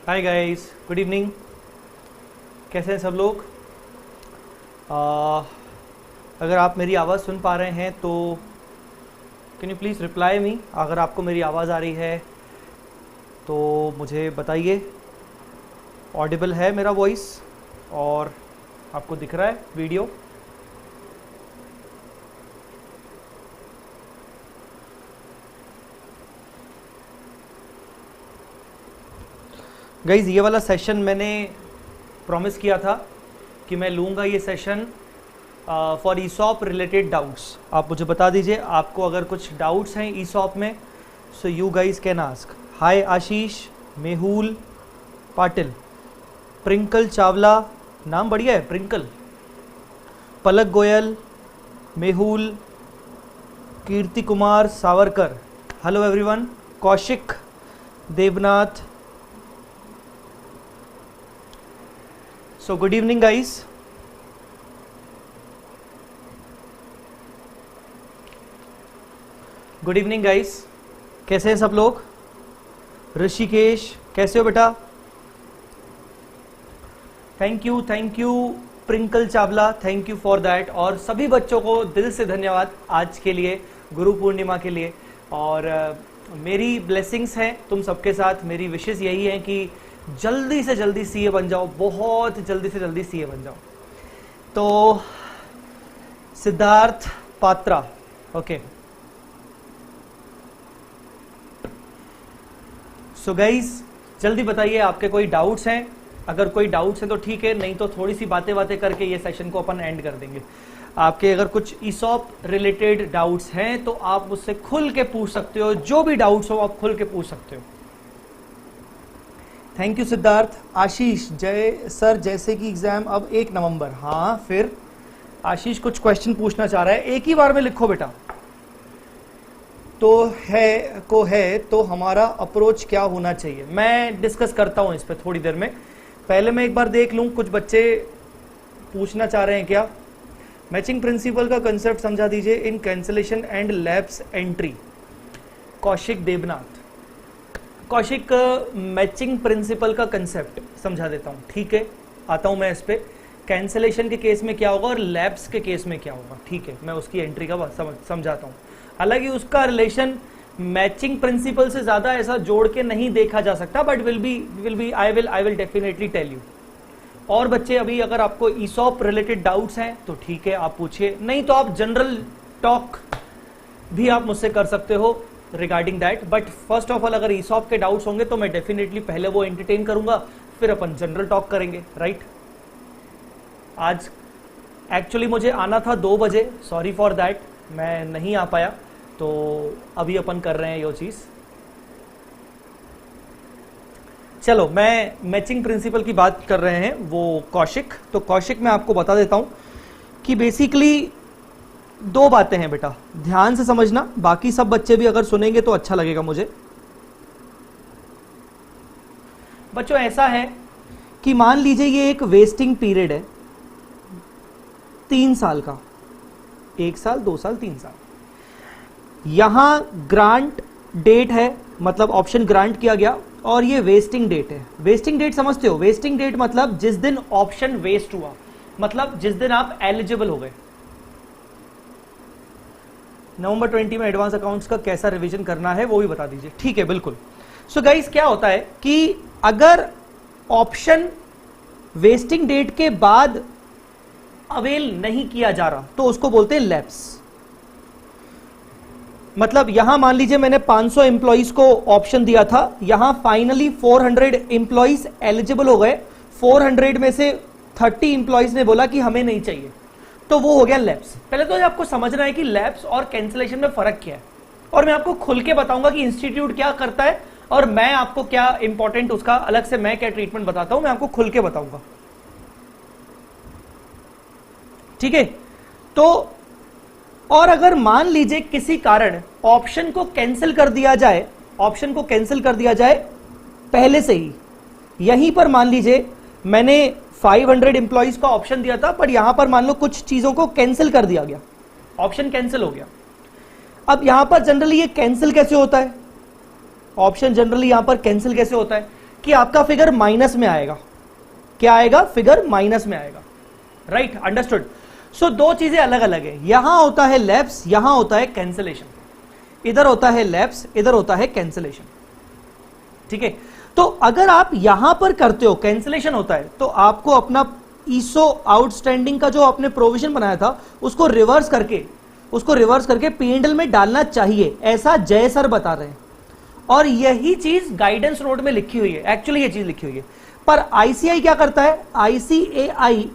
Hi guys, good evening. कैसे हैं सब लोग? अगर आप मेरी आवाज़ सुन पा रहे हैं तो can you please reply me. अगर आपको मेरी आवाज़ आ रही है तो मुझे बताइए। ऑडिबल है मेरा वॉइस और आपको दिख रहा है वीडियो? गाइज़, ये वाला सेशन मैंने प्रॉमिस किया था कि मैं लूँगा ये session for ESOP related doubts. आप मुझे बता दीजिए आपको अगर कुछ डाउट्स हैं ईसॉप में, so you guys can ask. Hi Ashish, Mehul Patil, Prinkle Chawla, नाम बढ़िया है Prinkle, Palak Goyal, Mehul, Kirti Kumar Savarkar, hello everyone, Kaushik, Devnath. So good evening guys. Good evening guys, कैसे हैं सब लोग? ऋषिकेश, कैसे हो बेटा? Thank you Prinkle Chawla, thank you for that. और सभी बच्चों को दिल से धन्यवाद आज के लिए, गुरु पूर्णिमा के लिए। और मेरी ब्लेसिंग्स हैं तुम सबके साथ। मेरी विशेष यही है कि जल्दी से जल्दी सीए बन जाओ, बहुत जल्दी से जल्दी सीए बन जाओ। तो Siddharth Patra, okay. So guys, जल्दी बताइए आपके कोई डाउट्स हैं। अगर कोई डाउट्स हैं तो ठीक है, नहीं तो थोड़ी सी बातें करके ये सेशन को अपन एंड कर देंगे। आपके अगर कुछ ईसॉप रिलेटेड डाउट्स हैं तो आप मुझसे खुल के पूछ सकते हो, जो भी डाउट्स हो आप खुल के पूछ सकते हो। Thank you Siddharth. आशीष, जय सर, जैसे कि एग्जाम अब 1 नवंबर। हाँ, फिर आशीष कुछ क्वेश्चन पूछना चाह रहा है, एक ही बार में लिखो बेटा। तो हमारा अप्रोच क्या होना चाहिए, मैं डिस्कस करता हूं इस पे थोड़ी देर में। पहले मैं एक बार देख लूं कुछ बच्चे पूछना चाह रहे हैं क्या। मैचिंग प्रिंसिपल का कंसेप्ट समझा दीजिए in cancellation and lapse entry. Kaushik Devnath. Kaushik, matching principle का कंसेप्ट समझा देता हूँ, ठीक है? आता हूँ मैं इस पे। कैंसिलेशन के केस में क्या होगा और लैप्स के केस में क्या होगा, ठीक है? मैं उसकी एंट्री का समझाता हूँ। हालांकि उसका रिलेशन मैचिंग प्रिंसिपल से ज्यादा ऐसा जोड़ के नहीं देखा जा सकता, but I will definitely tell you. और बच्चे, अभी अगर आपको ईसॉप रिलेटेड डाउट्स हैं तो ठीक है, आप पूछिए। नहीं तो आप जनरल टॉक भी आप मुझसे कर सकते हो regarding that. But first of all, अगर ईसॉप के डाउट्स होंगे तो मैं डेफिनेटली पहले वो एंटरटेन करूंगा, फिर अपन जनरल टॉक करेंगे, राइट? आज एक्चुअली मुझे आना था 2 बजे, सॉरी फॉर दैट, मैं नहीं आ पाया। तो अभी अपन कर रहे हैं ये चीज। चलो, मैं मैचिंग प्रिंसिपल की बात कर रहे हैं, वो कौशिक। तो कौशिक, मैं आपको बता देता हूं कि बेसिकली 2 बातें हैं बेटा, ध्यान से समझना। बाकी सब बच्चे भी अगर सुनेंगे तो अच्छा लगेगा मुझे। बच्चों, ऐसा है कि मान लीजिए ये एक वेस्टिंग पीरियड है 3 साल का, 1 साल, 2 साल, 3 साल। यहां ग्रांट डेट है, मतलब ऑप्शन ग्रांट किया गया, और ये वेस्टिंग डेट है। वेस्टिंग डेट समझते हो? वेस्टिंग डेट मतलब जिस दिन ऑप्शन वेस्ट हुआ, मतलब जिस दिन आप एलिजिबल हो गए। नवंबर 20 में एडवांस अकाउंट्स का कैसा रिवीजन करना है वो भी बता दीजिए, ठीक है? बिल्कुल। सो गाइस, क्या होता है कि अगर ऑप्शन वेस्टिंग डेट के बाद अवेल नहीं किया जा रहा तो उसको बोलते हैं लैप्स। मतलब यहां मान लीजिए मैंने 500 एम्प्लॉइज को ऑप्शन दिया था, यहां फाइनली 400 एम्प्लॉइज एलिजिबल हो गए। 400 में से 30 एम्प्लॉइज ने बोला कि हमें नहीं चाहिए, तो वो हो गया लैप्स। पहले तो आपको समझना है कि लैप्स और कैंसिलेशन में फर्क क्या है, और मैं आपको खुल के बताऊंगा कि इंस्टीट्यूट क्या करता है और मैं आपको क्या इंपॉर्टेंट उसका अलग से मैं क्या ट्रीटमेंट बताता हूं, मैं आपको खुल के बताऊंगा, ठीक है? तो और अगर मान लीजिए किसी कारण ऑप्शन को कैंसिल कर दिया जाए, ऑप्शन को कैंसिल कर दिया जाए पहले से ही, यहीं पर मान लीजिए मैंने 500 एम्प्लॉइज का ऑप्शन दिया था, पर यहां पर मान लो कुछ चीजों को कैंसिल कर दिया गया, ऑप्शन कैंसिल हो गया। अब यहां पर जनरली ये कैंसिल कैसे होता है? ऑप्शन जनरली यहां पर कैंसिल कैसे होता है कि आपका फिगर माइनस में आएगा। क्या आएगा? फिगर माइनस में आएगा। Right, understood. सो दो चीजें अलग अलग है, यहां होता है लैप्स, यहां होता है कैंसिलेशन। इधर होता है लैप्स, इधर होता है कैंसिलेशन। ठीक है, तो अगर आप यहां पर करते हो कैंसिलेशन होता है, तो आपको अपना ईसो आउटस्टैंडिंग का जो आपने प्रोविजन बनाया था उसको रिवर्स करके P&L में डालना चाहिए, ऐसा जय सर बता रहे हैं। और यही चीज गाइडेंस नोट में लिखी हुई है, एक्चुअली ये चीज लिखी हुई है। पर आईसीआई क्या करता है? आईसीएआई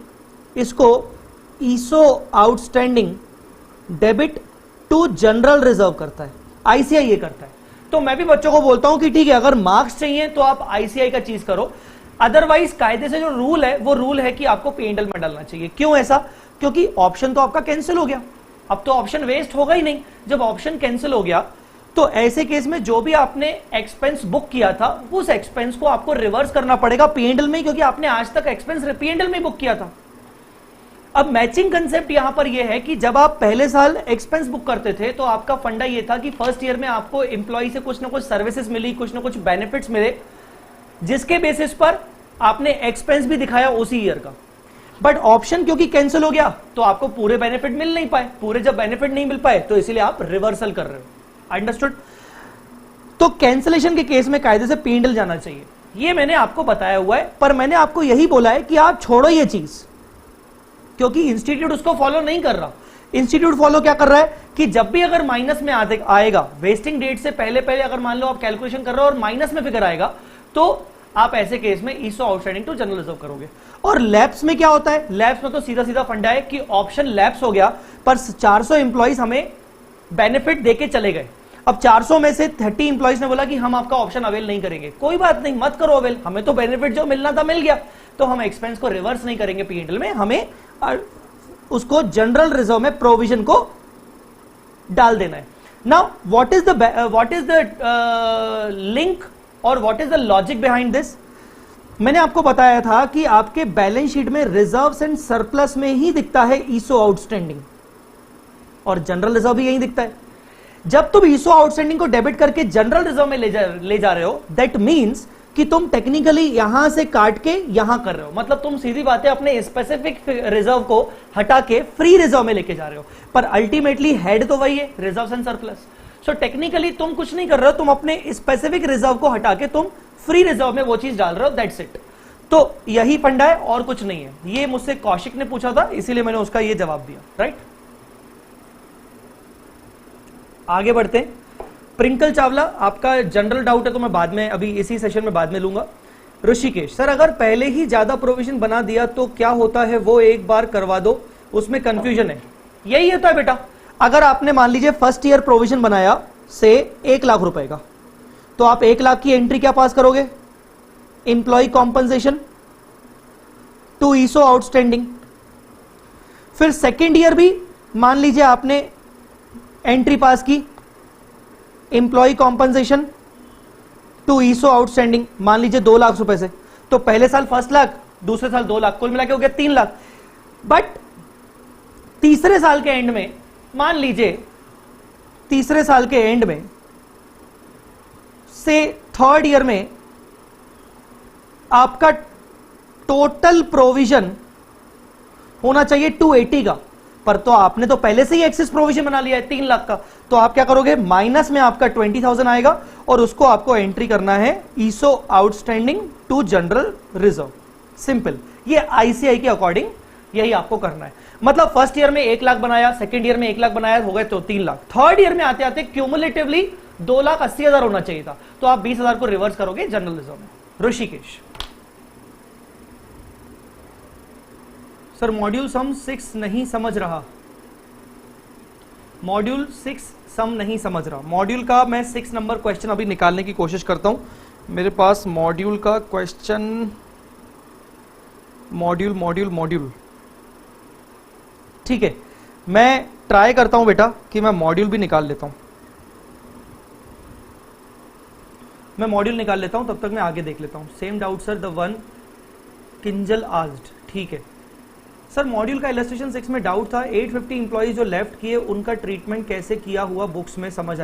इसको ESOP outstanding debit to general reserve करता है, आईसीआई ये करता है। तो मैं भी बच्चों को बोलता हूं कि ठीक है, अगर मार्क्स चाहिए तो आप आईसीआई का चीज करो, अदरवाइज कायदे से जो रूल है वो रूल है कि आपको P&L में डालना चाहिए। क्यों ऐसा? क्योंकि ऑप्शन तो आपका कैंसिल हो गया, अब तो ऑप्शन वेस्ट होगा ही नहीं। जब ऑप्शन कैंसिल हो गया तो ऐसे केस में जो भी आपने एक्सपेंस बुक किया था उस एक्सपेंस को आपको रिवर्स करना पड़ेगा P&L में, क्योंकि आपने आज तक एक्सपेंस P&L में बुक किया था। अब मैचिंग कंसेप्ट यहां पर यह है कि जब आप पहले साल एक्सपेंस बुक करते थे तो आपका फंडा यह था कि फर्स्ट ईयर में आपको एम्प्लॉय से कुछ ना कुछ सर्विसेज मिली, कुछ ना कुछ बेनिफिट्स मिले, जिसके बेसिस पर आपने एक्सपेंस भी दिखाया उसी ईयर का। बट ऑप्शन क्योंकि कैंसिल हो गया तो आपको पूरे बेनिफिट मिल नहीं पाए, पूरे जब बेनिफिट नहीं मिल पाए तो इसीलिए आप रिवर्सल कर रहे हो। अंडरस्टूड? तो कैंसिलेशन के केस में कायदे से P&L जाना चाहिए, ये मैंने आपको बताया हुआ है। पर मैंने आपको यही बोला है कि आप छोड़ो ये चीज, क्योंकि इंस्टीट्यूट उसको फॉलो नहीं कर रहा। इंस्टीट्यूट फॉलो क्या कर रहा है कि जब भी अगर माइनस में आएगा, वेस्टिंग डेट से पहले अगर मान लो आप कैलकुलेशन कर रहे हो और माइनस में फिगर आएगा, तो आप ऐसे केस में ईसो आउटस्टैंडिंग टू जनरल रिजर्व करोगे। और लैप्स में क्या होता है? लैप्स में तो सीधा सीधा फंडा है कि ऑप्शन लैप्स हो गया, पर 400 इंप्लॉइज हमें बेनिफिट देके चले गए। अब 400 में से 30 इंप्लॉइज ने बोला कि हम आपका ऑप्शन अवेल नहीं करेंगे। कोई बात नहीं, मत करो अवेल, हमें तो बेनिफिट जो मिलना था मिल गया, तो हम एक्सपेंस को रिवर्स नहीं करेंगे P&L में, हमें उसको जनरल रिजर्व में प्रोविजन को डाल देना है। Now what is the link और what is the logic behind this? मैंने आपको बताया था कि आपके बैलेंस शीट में रिजर्व्स एंड सरप्लस में ही दिखता है ईसो आउटस्टैंडिंग, और जनरल रिजर्व भी यही दिखता है। जब तुम ईसो आउटस्टैंडिंग को डेबिट करके जनरल रिजर्व में ले जा रहे हो, दैट मीन्स कि तुम टेक्निकली यहां से काट के यहां कर रहे हो। मतलब तुम सीधी बातें अपने स्पेसिफिक रिजर्व को हटा के फ्री रिजर्व में लेके जा रहे हो, पर अल्टीमेटली हेड तो वही है, reserve and surplus. So technically तुम कुछ नहीं कर रहे हो, तुम अपने स्पेसिफिक रिजर्व को हटा के तुम फ्री रिजर्व में वो चीज डाल रहे हो, दैट्स इट। तो यही फंडा है और कुछ नहीं है। ये मुझसे कौशिक ने पूछा था, इसीलिए मैंने उसका ये जवाब दिया। राइट, आगे बढ़ते हैं। प्रिंकल चावला, आपका जनरल डाउट है तो मैं बाद में, अभी इसी सेशन में बाद में लूंगा। ऋषिकेश सर, अगर पहले ही ज्यादा प्रोविजन बना दिया तो क्या होता है, वो एक बार करवा दो, उसमें कंफ्यूजन है। यही होता है बेटा, अगर आपने मान लीजिए फर्स्ट ईयर प्रोविजन बनाया से 1 लाख रुपए का, तो आप 1 लाख की एंट्री क्या पास करोगे? Employee compensation to ESOS outstanding. फिर सेकेंड ईयर भी मान लीजिए आपने एंट्री पास की, employee compensation to ESOS outstanding, मान लीजिए 2 लाख रुपए से। तो पहले साल 1 लाख, दूसरे साल 2 लाख, कुल मिला के हो गया 3 लाख। बट तीसरे साल के एंड में, मान लीजिए तीसरे साल के एंड में से थर्ड ईयर में आपका टोटल प्रोविजन होना चाहिए 280 का, पर तो आपने तो पहले से ही एक्सेस प्रोविजन बना लिया है 3 लाख का। तो आप क्या करोगे? माइनस में आपका 20,000 आएगा और उसको आपको एंट्री करना है ईसो outstanding to general reserve. Simple, ये आईसीआई के अकॉर्डिंग यही आपको करना है। मतलब फर्स्ट ईयर में 1 लाख बनाया, सेकेंड ईयर में 1 लाख बनाया, हो गए तो 3 लाख। थर्ड ईयर में आते आते क्यूमुलेटिवली 2,80,000 होना चाहिए था, तो आप 20,000 को रिवर्स करोगे जनरल रिजर्व में। ऋषिकेश सर, मॉड्यूल सम 6 नहीं समझ रहा, मॉड्यूल 6 सम नहीं समझ रहा। मॉड्यूल का मैं 6 नंबर क्वेश्चन अभी निकालने की कोशिश करता हूं। मेरे पास मॉड्यूल का क्वेश्चन, मॉड्यूल ठीक है, मैं ट्राई करता हूं बेटा कि मैं मॉड्यूल भी निकाल लेता हूं। मैं मॉड्यूल निकाल लेता हूं, तब तक मैं आगे देख लेता हूं। Same doubt sir, the one Kinjal asked. ठीक है सर, मॉड्यूल का इलस्ट्रेशन 6 में डाउट था, 850 इंप्लॉइज जो लेफ्ट किए उनका ट्रीटमेंट कैसे किया हुआ बुक्स में समझ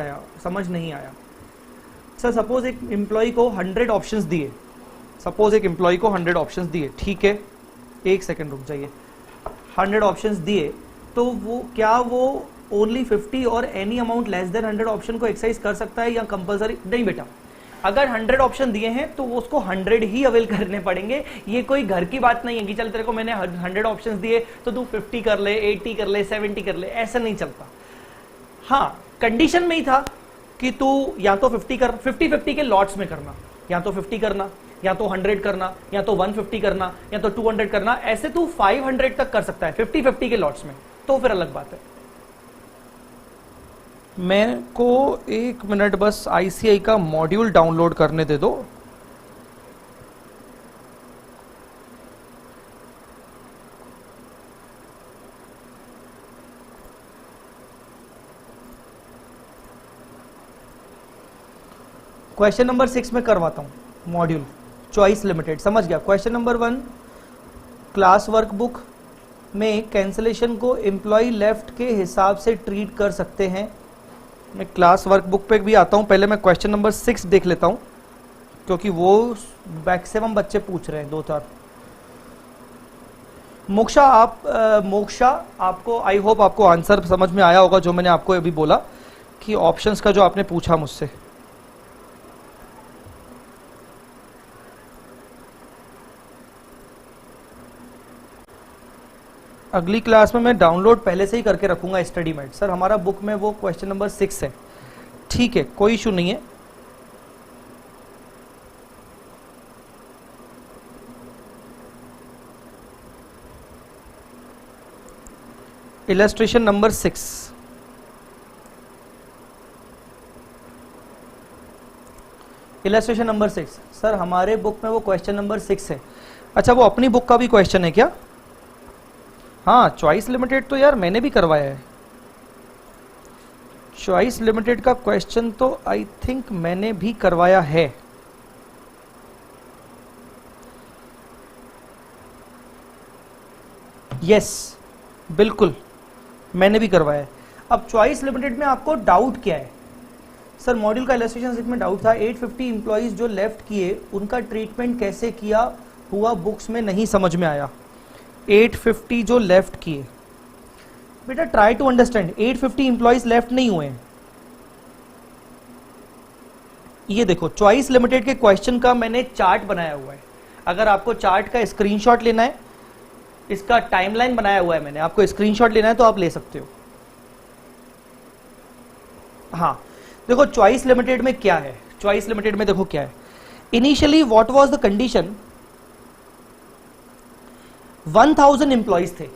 नहीं आया। सर सपोज एक इंप्लॉय को 100 ऑप्शंस दिए, सपोज एक एम्प्लॉय को 100 ऑप्शंस दिए, ठीक है, एक सेकंड रुक जाइए, 100 ऑप्शंस दिए, तो वो क्या वो ओनली 50 और any amount less than 100 option को एक्सरसाइज कर सकता है या कंपलसरी? नहीं बेटा, अगर 100 ऑप्शन दिए हैं तो उसको 100 ही अवेल करने पड़ेंगे। ये कोई घर की बात नहीं है कि चल तेरे को मैंने 100 ऑप्शंस दिए तो तू 50 कर ले, 80 कर ले, 70 कर ले, ऐसा नहीं चलता। हाँ, कंडीशन में ही था कि तू या तो 50 कर, 50-50 के लॉट्स में करना, या तो 50 करना, या तो 100 करना, या तो 150 करना, या तो 200 करना, ऐसे तू 500 तक कर सकता है 50-50 के लॉट्स में, तो फिर अलग बात है। मैं को 1 मिनट बस आईसीआई का मॉड्यूल डाउनलोड करने दे दो। क्वेश्चन नंबर 6 में करवाता हूं मॉड्यूल, चॉइस लिमिटेड, समझ गया? क्वेश्चन नंबर 1, क्लास वर्कबुक में कैंसलेशन को एम्प्लॉय लेफ्ट के हिसाब से ट्रीट कर सकते हैं। मैं क्लास वर्कबुक पे भी आता हूं, पहले मैं क्वेश्चन नंबर 6 देख लेता हूं क्योंकि वो मैक्सिमम बच्चे पूछ रहे हैं 2-4। मोक्षा आपको, आई होप आपको आंसर समझ में आया होगा जो मैंने आपको अभी बोला कि ऑप्शंस का जो आपने पूछा मुझसे। अगली क्लास में मैं डाउनलोड पहले से ही करके रखूंगा स्टडी मेट। सर हमारा बुक में वो क्वेश्चन नंबर 6 है, ठीक है, कोई इशू नहीं है। Illustration number 6, illustration number 6, sir हमारे बुक में वो क्वेश्चन नंबर 6 है। अच्छा, वो अपनी बुक का भी क्वेश्चन है क्या? हाँ, चॉइस लिमिटेड तो यार मैंने भी करवाया है। चॉइस लिमिटेड का क्वेश्चन तो आई थिंक मैंने भी करवाया है। यस, बिल्कुल मैंने भी करवाया है। अब चॉइस लिमिटेड में आपको डाउट क्या है? सर मॉड्यूल का इलस्ट्रेशन 6 में डाउट था, 850 इंप्लॉइज जो लेफ्ट किए उनका ट्रीटमेंट कैसे किया हुआ बुक्स में नहीं समझ में आया। 850 जो लेफ्ट किए, बेटा try to understand, 850 employees left नहीं हुए हैं। ये देखो चॉइस लिमिटेड के क्वेश्चन का मैंने चार्ट बनाया हुआ है, अगर आपको चार्ट का स्क्रीनशॉट लेना है, इसका टाइमलाइन बनाया हुआ है मैंने, आपको स्क्रीनशॉट लेना है तो आप ले सकते हो। हाँ देखो चॉइस लिमिटेड में क्या है, चॉइस लिमिटेड में देखो क्या है। Initially what was the condition, 1000 employees थे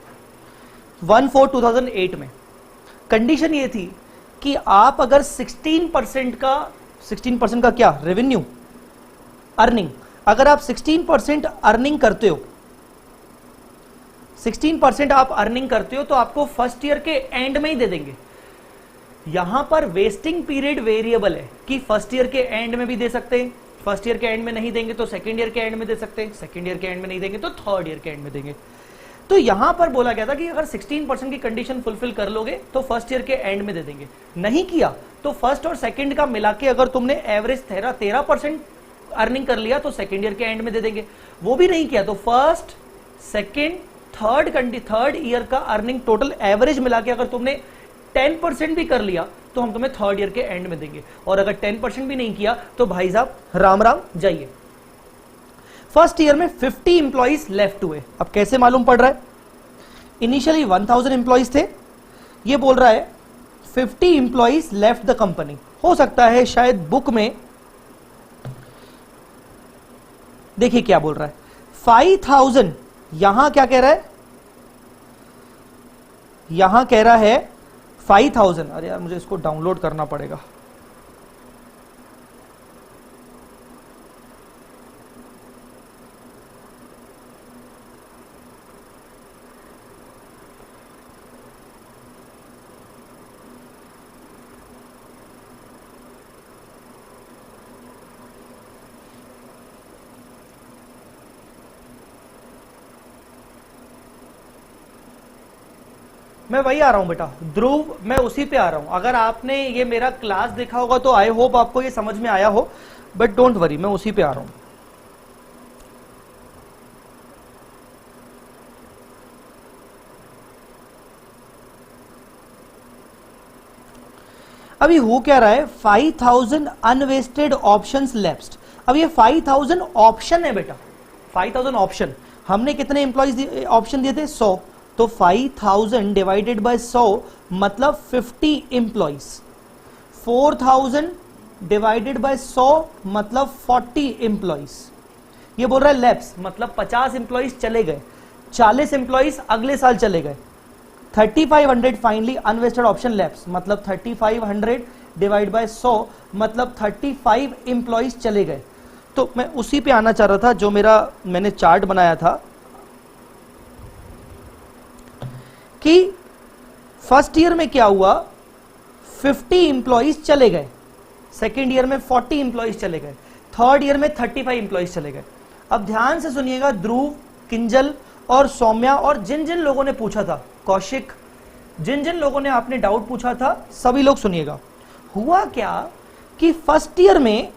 1/4/2008 में। कंडीशन ये थी कि आप अगर 16% का क्या रेवेन्यू अर्निंग, अगर आप 16% अर्निंग करते हो, 16% आप अर्निंग करते हो तो आपको फर्स्ट ईयर के एंड में ही दे देंगे। यहां पर वेस्टिंग पीरियड वेरिएबल है कि फर्स्ट ईयर के एंड में भी दे सकते हैं, फर्स्ट ईयर के एंड में नहीं देंगे तो सेकंड ईयर के एंड में दे सकते हैं, सेकंड ईयर के एंड में नहीं देंगे तो थर्ड ईयर के एंड में देंगे। तो यहां पर बोला गया था कि अगर 16% की कंडीशन फुलफिल कर लोगे तो फर्स्ट ईयर के एंड में दे देंगे, नहीं किया तो फर्स्ट और सेकंड का मिला के अगर तुमने एवरेज 13% अर्निंग कर लिया तो सेकंड ईयर के एंड में दे देंगे, वो भी नहीं किया तो फर्स्ट सेकंड थर्ड ईयर का अर्निंग टोटल एवरेज मिला के अगर तुमने 10% भी कर लिया तो हम तुम्हें थर्ड ईयर के एंड में देंगे, और अगर 10% भी नहीं किया तो भाई साहब राम राम जाइए। फर्स्ट ईयर में 50 इंप्लॉइज लेफ्ट हुए। अब कैसे मालूम पड़ रहा है? इनिशियली 1000 इंप्लॉइज थे, ये बोल रहा है 50 इंप्लॉइज लेफ्ट द कंपनी। हो सकता है शायद बुक में देखिए क्या बोल रहा है, 5000, यहां क्या कह रहा है, यहां कह रहा है 5000। अरे यार मुझे इसको डाउनलोड करना पड़ेगा। मैं वही आ रहा हूं बेटा ध्रुव, मैं उसी पे आ रहा हूं। अगर आपने ये मेरा क्लास देखा होगा तो आई होप आपको ये समझ में आया हो, बट डोंट वरी मैं उसी पे आ रहा हूं। अभी हो क्या रहा है, 5000 अनवेस्टेड ऑप्शंस लैप्स्ड। अब ये 5000 ऑप्शन है बेटा, 5000 ऑप्शन, हमने कितने एम्प्लॉइज ऑप्शन दिए थे, 100, तो 5000 डिवाइडेड बाय 100 मतलब 50 एम्प्लॉइज, 4000 डिवाइडेड बाय 100 मतलब 40 एम्प्लॉइज। ये बोल रहा है लैप्स मतलब 50 एम्प्लॉइज चले गए, 40 एम्प्लॉइज अगले साल चले गए, 3500 फाइनली अनवेस्टेड ऑप्शन लैप्स मतलब 3500 डिवाइड बाय 100 मतलब 35 एम्प्लॉइज चले गए। तो मैं उसी पे आना चाह रहा था जो मैंने चार्ट बनाया था कि फर्स्ट ईयर में क्या हुआ, 50 एम्प्लॉइज चले गए, सेकेंड ईयर में 40 एम्प्लॉइज चले गए, थर्ड ईयर में 35 एम्प्लॉइज चले गए। अब ध्यान से सुनिएगा, ध्रुव, किंजल और सौम्या और जिन जिन लोगों ने पूछा था, कौशिक, जिन जिन लोगों ने आपने डाउट पूछा था, सभी लोग सुनिएगा। हुआ क्या कि फर्स्ट ईयर में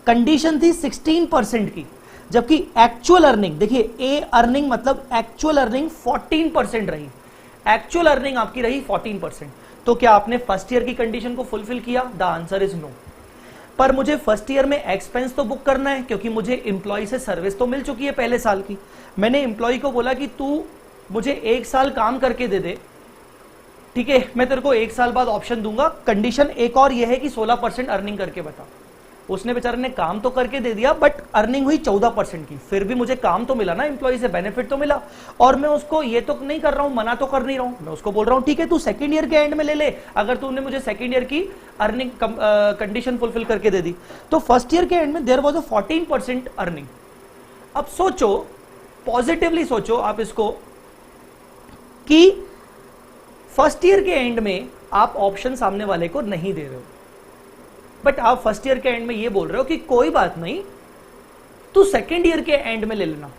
कंडीशन थी 16% की, जबकि एक्चुअल अर्निंग, देखिए ए अर्निंग मतलब एक्चुअल अर्निंग 14% रही, एक्चुअल अर्निंग आपकी रही 14%। तो क्या आपने फर्स्ट ईयर की कंडीशन को फुलफिल किया? The answer is no. पर मुझे फर्स्ट ईयर में एक्सपेंस तो बुक करना है, क्योंकि मुझे एम्प्लॉय से सर्विस तो मिल चुकी है पहले साल की। मैंने एम्प्लॉय को बोला कि तू मुझे 1 साल काम करके दे दे, ठीक है, मैं तेरे को 1 साल बाद ऑप्शन दूंगा, कंडीशन एक और ये है कि 16% अर्निंग करके बता। उसने बेचारे ने काम तो करके दे दिया, बट अर्निंग हुई 14% की। फिर भी मुझे काम तो मिला ना, एम्प्लॉय से बेनिफिट तो मिला। और मैं उसको ये तो नहीं कर रहा हूं, मना तो कर नहीं रहा हूं, मैं उसको बोल रहा हूं ठीक है तू सेकंड ईयर के एंड में ले ले, अगर तूने मुझे सेकंड ईयर की अर्निंग कंडीशन फुलफिल करके दे दी। तो फर्स्ट ईयर के एंड में देयर वाज अ 14% अर्निंग। अब सोचो, पॉजिटिवली सोचो आप इसको, कि फर्स्ट ईयर के एंड में आप ऑप्शन सामने वाले को नहीं दे रहे हो, बट आप फर्स्ट ईयर के एंड में ये बोल रहे हो कि कोई बात नहीं, तू सेकेंड ईयर के एंड में ले लेना।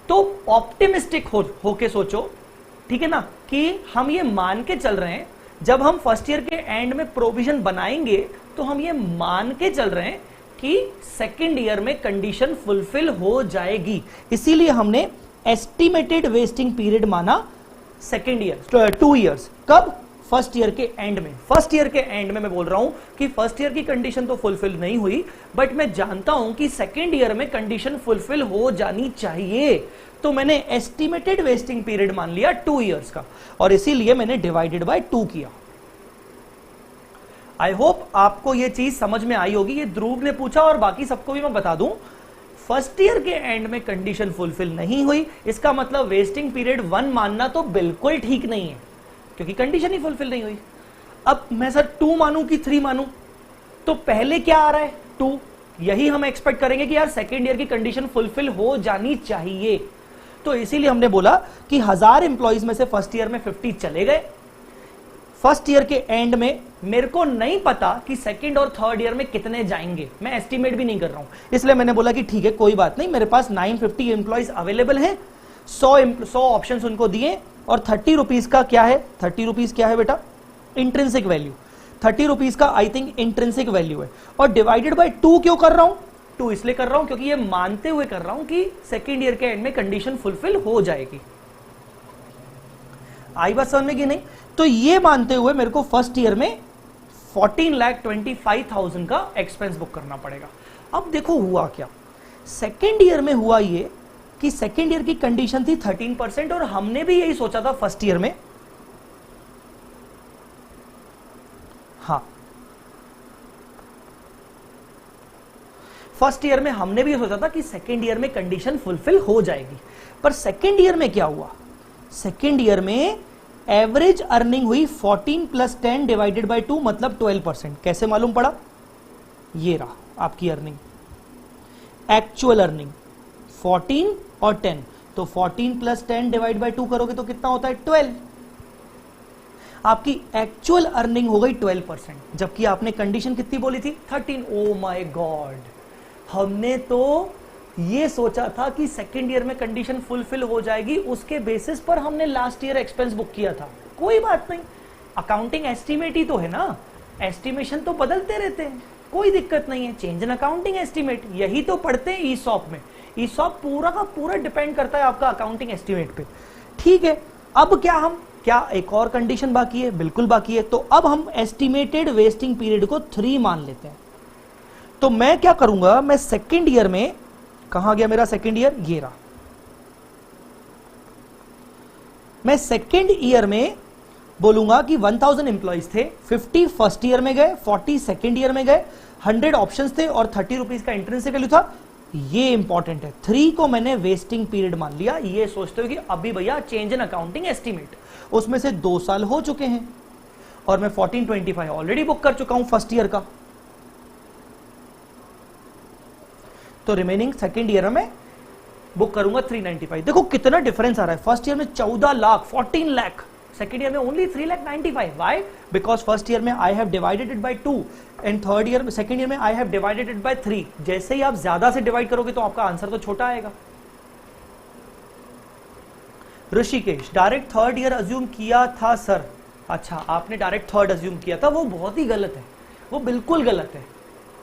तो ऑप्टिमिस्टिक होके सोचो, ठीक है ना, कि हम ये मान के चल रहे हैं, जब हम फर्स्ट ईयर के एंड में प्रोविजन बनाएंगे तो हम ये मान के चल रहे हैं कि सेकेंड ईयर में कंडीशन फुलफिल हो जाएगी। इसीलिए हमने एस्टिमेटेड वेस्टिंग पीरियड माना सेकेंड ईयर, 2 इयर्स। कब? फर्स्ट ईयर के एंड में। फर्स्ट ईयर के एंड में मैं बोल रहा हूं कि फर्स्ट ईयर की कंडीशन तो फुलफिल नहीं हुई, बट मैं जानता हूं कि सेकेंड ईयर में कंडीशन फुलफिल हो जानी चाहिए, तो मैंने एस्टिमेटेड वेस्टिंग पीरियड मान लिया 2 इयर्स का, और इसीलिए मैंने डिवाइडेड बाय 2 किया। आई होप आपको यह चीज समझ में आई होगी। ये ध्रुव ने पूछा और बाकी सबको भी मैं बता दूं, फर्स्ट ईयर के एंड में कंडीशन फुलफिल नहीं हुई, इसका मतलब वेस्टिंग पीरियड 1 मानना तो बिल्कुल ठीक नहीं है, क्योंकि कंडीशन ही फुलफिल नहीं हुई। अब मैं सर 2 मानूं कि 3 मानूं? तो पहले क्या आ रहा है? 2। यही हम एक्सपेक्ट करेंगे कि यार सेकेंड ईयर की कंडीशन फुलफिल हो जानी चाहिए। तो इसीलिए हमने बोला कि 1000 एम्प्लॉइज में से फर्स्ट ईयर में 50 चले गए। फर्स्ट ईयर के एंड में मेरे को नहीं पता कि सेकंड और थर्ड ईयर में कितने जाएंगे, मैं एस्टिमेट भी नहीं कर रहा हूं, इसलिए मैंने बोला कि ठीक है कोई बात नहीं, मेरे पास 950 एम्प्लॉइज अवेलेबल हैं, 100 ऑप्शंस उनको दिए, और 30 रुपीज का क्या है, 30 रुपीज क्या है बेटा? Intrinsic value. 30 रुपीज का आई थिंक इंट्रिंसिक वैल्यू है। और डिवाइडेड बाय 2 क्यों कर रहा हूं? 2 इसलिए कर रहा हूं क्योंकि ये मानते हुए कर रहा हूं कि सेकेंड ईयर के एंड में कंडीशन फुलफिल हो जाएगी। आई बात समझ में कि नहीं? तो ये मानते हुए मेरे को फर्स्ट ईयर में 14,25,000 का एक्सपेंस बुक करना पड़ेगा। अब देखो हुआ क्या, सेकेंड ईयर में हुआ ये कि सेकेंड ईयर की कंडीशन थी 13%, और हमने भी यही सोचा था फर्स्ट ईयर में, हाँ फर्स्ट ईयर में हमने भी सोचा था कि सेकेंड ईयर में कंडीशन फुलफिल हो जाएगी। पर सेकेंड ईयर में क्या हुआ? सेकेंड ईयर में एवरेज अर्निंग हुई 14 + 10 डिवाइडेड बाय 2 मतलब 12%। कैसे मालूम पड़ा? ये रहा आपकी अर्निंग, एक्चुअल अर्निंग 14 और 10, तो 14 + 10 डिवाइड बाय 2 करोगे तो कितना होता है? 12। आपकी एक्चुअल अर्निंग हो गई 12%, जबकि आपने कंडीशन कितनी बोली थी? 13। ओ माय गॉड, हमने तो ये सोचा था कि सेकेंड ईयर में कंडीशन फुलफिल हो जाएगी, उसके बेसिस पर हमने लास्ट ईयर एक्सपेंस बुक किया था। कोई बात नहीं, अकाउंटिंग एस्टिमेट ही तो है ना, एस्टिमेशन तो बदलते रहते हैं, कोई दिक्कत नहीं है। चेंज इन अकाउंटिंग एस्टिमेट, यही तो पढ़ते हैं ईसॉप में। ईसॉप पूरा का पूरा डिपेंड करता है आपका अकाउंटिंग एस्टिमेट पे, ठीक है। अब क्या हम क्या एक और कंडीशन बाकी है? बिल्कुल बाकी है। तो अब हम एस्टिमेटेड वेस्टिंग पीरियड को 3 मान लेते हैं। तो मैं क्या करूंगा, मैं सेकेंड ईयर में, कहां गया मेरा सेकेंड ईयर, ये रहा। मैं सेकेंड ईयर में बोलूंगा कि 1000 एम्प्लॉइज थे, 50 फर्स्ट ईयर में गए, 40 सेकेंड ईयर में गए, 100 ऑप्शंस थे और 30 रुपीज का इंट्रेंसिक वैल्यू था। ये इंपॉर्टेंट है। 3 को मैंने वेस्टिंग पीरियड मान लिया। ये सोचते हो कि अभी भैया चेंज इन अकाउंटिंग एस्टीमेट, उसमें से 2 साल हो चुके हैं और मैं 1425 ऑलरेडी बुक कर चुका हूं फर्स्ट ईयर का। तो रिमेनिंग सेकेंड ईयर में बुक करूंगा 395। देखो कितना डिफरेंस आ रहा है। फर्स्ट ईयर में 14 लाख, 14 लाख, सेकेंड ईयर में only 395। Why? Because first year में I have divided it by 2 and third year में, सेकेंड ईयर में I have divided it by 3। जैसे ही आप ज्यादा से डिवाइड करोगे तो आपका आंसर तो छोटा आएगा। Rishikesh, direct third year assume किया था सर। अच्छा, आपने डायरेक्ट थर्ड अज्यूम किया था, वो बहुत ही गलत है, वो बिल्कुल गलत है।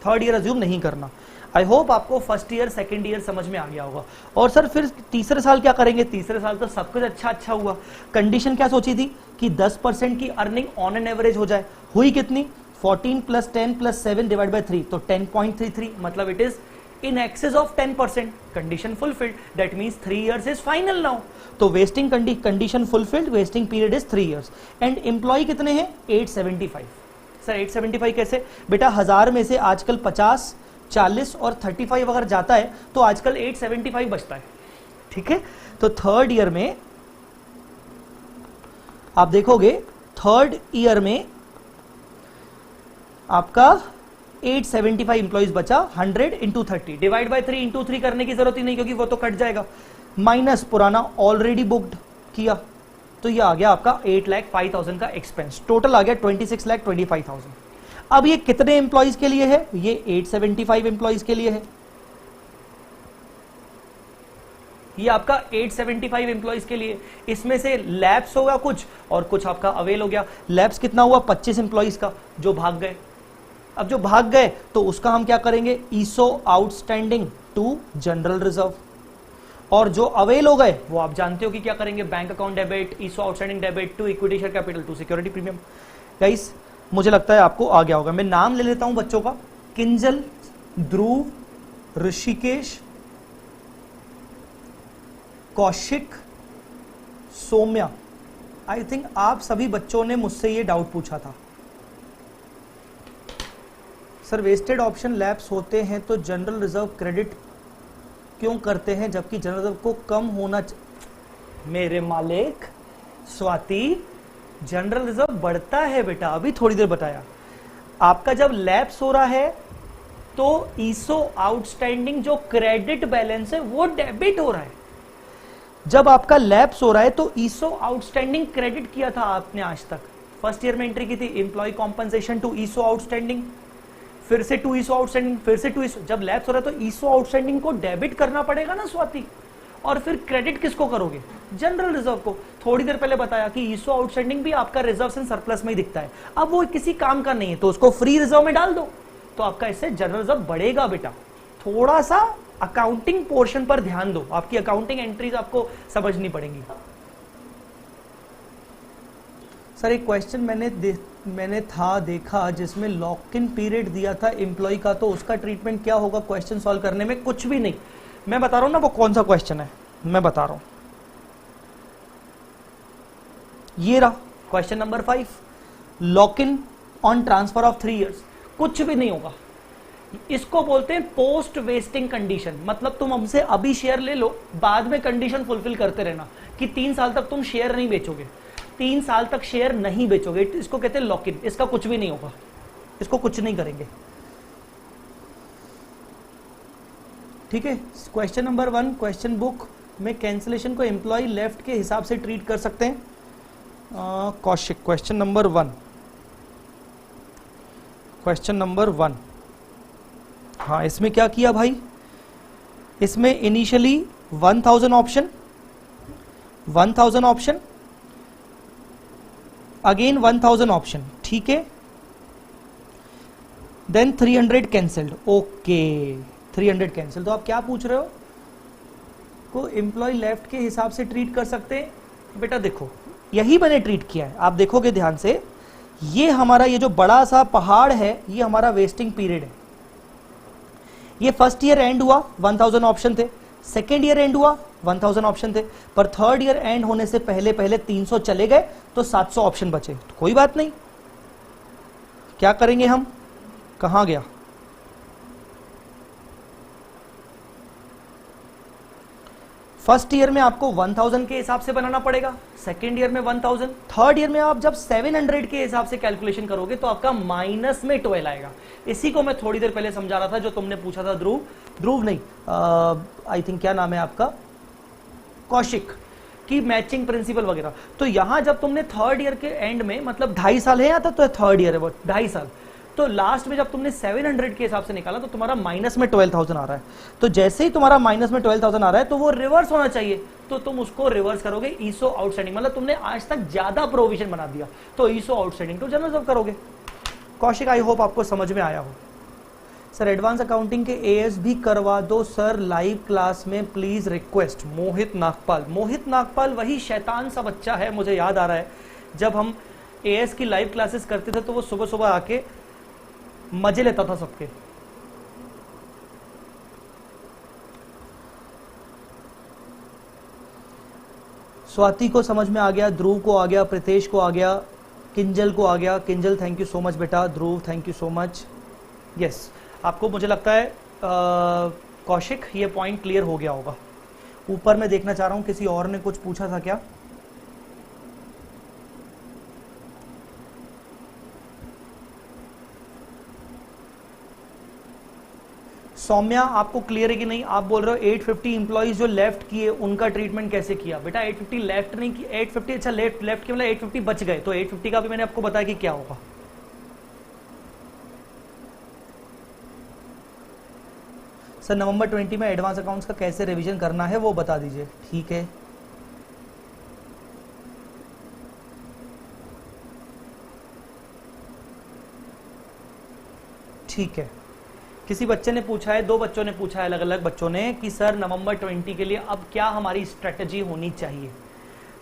थर्ड ईयर अज्यूम नहीं करना। आई होप आपको फर्स्ट ईयर सेकेंड ईयर समझ में आ गया होगा। और सर फिर तीसरे साल क्या करेंगे? तीसरे साल तो सब कुछ अच्छा हुआ। कंडीशन क्या सोची थी कि 10% की अर्निंग ऑन एन एवरेज हो जाए। हुई कितनी? 14 + 10 + 7 डिवाइड बाय 3, तो 10.33, मतलब it is in excess of 10%. Condition fulfilled. That means 3 years is final now. तो vesting condition fulfilled, vesting period is 3 years. And employ कितने हैं? 875. सर 875 कैसे? बेटा 1000 में से आजकल 50, 40 और 35 अगर जाता है तो आजकल 875 बचता है। ठीक है, तो थर्ड ईयर में आप देखोगे, थर्ड ईयर में आपका 875 इंप्लॉइज बचा। 100 इंटू 30 डिवाइड बाय 3 इंटू 3 करने की जरूरत ही नहीं, क्योंकि वो तो कट जाएगा। माइनस पुराना ऑलरेडी बुक्ड किया, तो ये आ गया आपका 8,05,000 का एक्सपेंस। टोटल आ गया 26,25,000। अब ये कितने एम्प्लॉइज के लिए है? ये 875 एम्प्लॉइज के लिए है। ये आपका 875 एम्प्लॉइज के लिए। इसमें से लैप्स होगा कुछ और कुछ आपका अवेल हो गया। लैप्स कितना हुआ? 25 एम्प्लॉइज का, जो भाग गए। अब जो भाग गए तो उसका हम क्या करेंगे? ईसो आउटस्टैंडिंग टू जनरल रिजर्व। और जो अवेल हो गए वो आप जानते हो कि क्या करेंगे? Bank account debit, ESOS outstanding debit to equity share capital to security premium. Guys मुझे लगता है आपको आ गया होगा। मैं नाम ले लेता हूं बच्चों का। किंजल, ध्रुव, ऋषिकेश, कौशिक, सौम्या। आई थिंक आप सभी बच्चों ने मुझसे ये डाउट पूछा था। सर वेस्टेड ऑप्शन लैप्स होते हैं तो जनरल रिजर्व क्रेडिट क्यों करते हैं, जबकि जनरल रिजर्व को कम होना मेरे मालिक स्वाति, जनरल रिजर्व बढ़ता है बेटा। अभी थोड़ी देर बताया आपका, जब लैप्स हो रहा है तो ईसो आउटस्टैंडिंग जो क्रेडिट बैलेंस है वो डेबिट हो रहा है। जब आपका लैप्स हो रहा है तो ईसो आउटस्टैंडिंग क्रेडिट किया था आपने आज तक, फर्स्ट ईयर में एंट्री की थी, employ compensation to ESOS outstanding, फिर से टू ईसो आउटस्टैंडिंग, फिर से टू ईसो। जब लैप्स हो रहा है तो ईसो आउटस्टैंडिंग को डेबिट करना पड़ेगा ना स्वाति, और फिर क्रेडिट किसको करोगे? जनरल रिजर्व को। थोड़ी देर पहले बताया कि ईसो आउटस्टैंडिंग भी आपका रिजर्व एंड सरप्लस में ही दिखता है। अब वो किसी काम का नहीं है तो उसको फ्री रिजर्व में डाल दो, तो आपका इससे जनरल रिजर्व बढ़ेगा बेटा। थोड़ा सा अकाउंटिंग पोर्शन पर ध्यान दो, आपकी अकाउंटिंग एंट्रीज आपको समझनी पड़ेंगी। सर एक क्वेश्चन मैंने देखा जिसमें लॉक इन पीरियड दिया था एम्प्लॉय का, तो उसका ट्रीटमेंट क्या होगा क्वेश्चन सॉल्व करने में? कुछ भी नहीं। मैं बता रहा हूं ना वो कौन सा क्वेश्चन है, मैं बता रहा हूं। ये रहा question number 5, lock in on transfer of 3 years। कुछ भी नहीं होगा, इसको बोलते हैं पोस्ट वेस्टिंग कंडीशन। मतलब तुम हमसे अभी शेयर ले लो, बाद में कंडीशन फुलफिल करते रहना कि 3 साल तक तुम शेयर नहीं बेचोगे, 3 साल तक शेयर नहीं बेचोगे, इसको कहते हैं लॉक इन। इसका कुछ भी नहीं होगा, इसको कुछ नहीं करेंगे। ठीक है, क्वेश्चन नंबर 1, क्वेश्चन बुक में कैंसिलेशन को एम्प्लॉय लेफ्ट के हिसाब से ट्रीट कर सकते हैं। Kaushik, question number 1, question number 1। हाँ, इसमें क्या किया भाई? इसमें initially 1000 option, 1000 option, again 1000 option, ठीक है, देन 300 कैंसिल्ड। Okay, 300 cancel. तो आप क्या पूछ रहे हो? को एम्प्लॉय लेफ्ट के हिसाब से ट्रीट कर सकते हैं? बेटा देखो, यही मैंने ट्रीट किया है। आप देखोगे ध्यान से, ये हमारा ये जो बड़ा सा पहाड़ है ये हमारा वेस्टिंग पीरियड है। ये फर्स्ट ईयर एंड हुआ 1000 ऑप्शन थे, सेकेंड ईयर एंड हुआ 1000 ऑप्शन थे, पर थर्ड ईयर एंड होने से पहले पहले 300 चले गए तो 700 ऑप्शन बचे। तो कोई बात नहीं, क्या करेंगे हम, कहां गया, फर्स्ट ईयर में आपको 1000 के हिसाब से बनाना पड़ेगा, सेकेंड ईयर में 1000, थर्ड ईयर में आप जब 700 के हिसाब से कैलकुलेशन करोगे तो आपका माइनस में 12 आएगा। इसी को मैं थोड़ी देर पहले समझा रहा था, जो तुमने पूछा था ध्रुव नहीं, आई थिंक क्या नाम है आपका, कौशिक, की मैचिंग प्रिंसिपल वगैरह। तो यहां जब तुमने थर्ड ईयर के एंड में, मतलब 2.5 साल है यहाँ तक, तो थर्ड ईयर है वो 2.5 साल, तो लास्ट में जब तुमने 700 के हिसाब से निकाला तो तुम्हारा माइनस में 12,000 आ रहा है। तो जैसे ही तुम्हारा माइनस में 12,000 आ रहा है तो वो रिवर्स होना चाहिए, तो तुम उसको रिवर्स करोगे ईसो आउटस्टैंडिंग, मतलब तुमने आज तक ज्यादा प्रोविजन बना दिया तो ईसो आउटस्टैंडिंग टू जनरल रिजर्व करोगे। कौशिक, आई होप आपको समझ में आया हो। सर एडवांस अकाउंटिंग के एएस भी करवा दो सर लाइव क्लास में प्लीज, रिक्वेस्ट। मोहित नागपाल, मोहित नागपाल वही शैतान सा बच्चा है, मुझे याद आ रहा है जब हम एएस की लाइव क्लासेस करते थे तो वो सुबह सुबह आके मजे लेता था सबके। स्वाति को समझ में आ गया, ध्रुव को आ गया, प्रितेश को आ गया, किंजल को आ गया। Kinjal thank you so much बेटा, Dhruv thank you so much. Yes, आपको मुझे लगता है कौशिक ये पॉइंट क्लियर हो गया होगा। ऊपर मैं देखना चाह रहा हूं किसी और ने कुछ पूछा था क्या। सौम्या, आपको क्लियर है कि नहीं? आप बोल रहे हो 850 इंप्लॉइज जो लेफ्ट किए उनका ट्रीटमेंट कैसे किया। बेटा 850 लेफ्ट नहीं की, 850 अच्छा लेफ्ट के मतलब 850 बच गए, तो 850 का भी मैंने आपको बताया कि क्या होगा। सर नवंबर 20 में एडवांस अकाउंट्स का कैसे रिवीजन करना है वो बता दीजिए। ठीक है, ठीक है। किसी बच्चे ने पूछा है, 2 बच्चों ने पूछा है, अलग अलग बच्चों ने, कि सर नवंबर 20 के लिए अब क्या हमारी स्ट्रेटजी होनी चाहिए,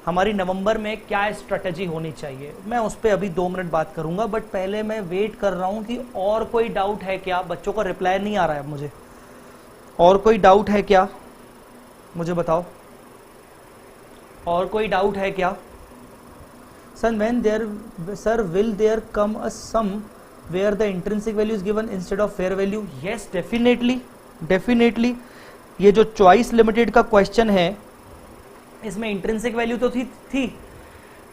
हमारी नवंबर में क्या स्ट्रेटजी होनी चाहिए। मैं उस पर अभी 2 मिनट बात करूंगा, बट पहले मैं वेट कर रहा हूं कि और कोई डाउट है क्या। बच्चों का रिप्लाई नहीं आ रहा है मुझे, और कोई डाउट है क्या मुझे बताओ, और कोई डाउट है क्या। Sir when there, sir will there come a sum where the intrinsic value is given instead of fair value? Yes, definitely। ये जो चॉइस लिमिटेड का क्वेश्चन है इसमें इंट्रिंसिक वैल्यू तो थी,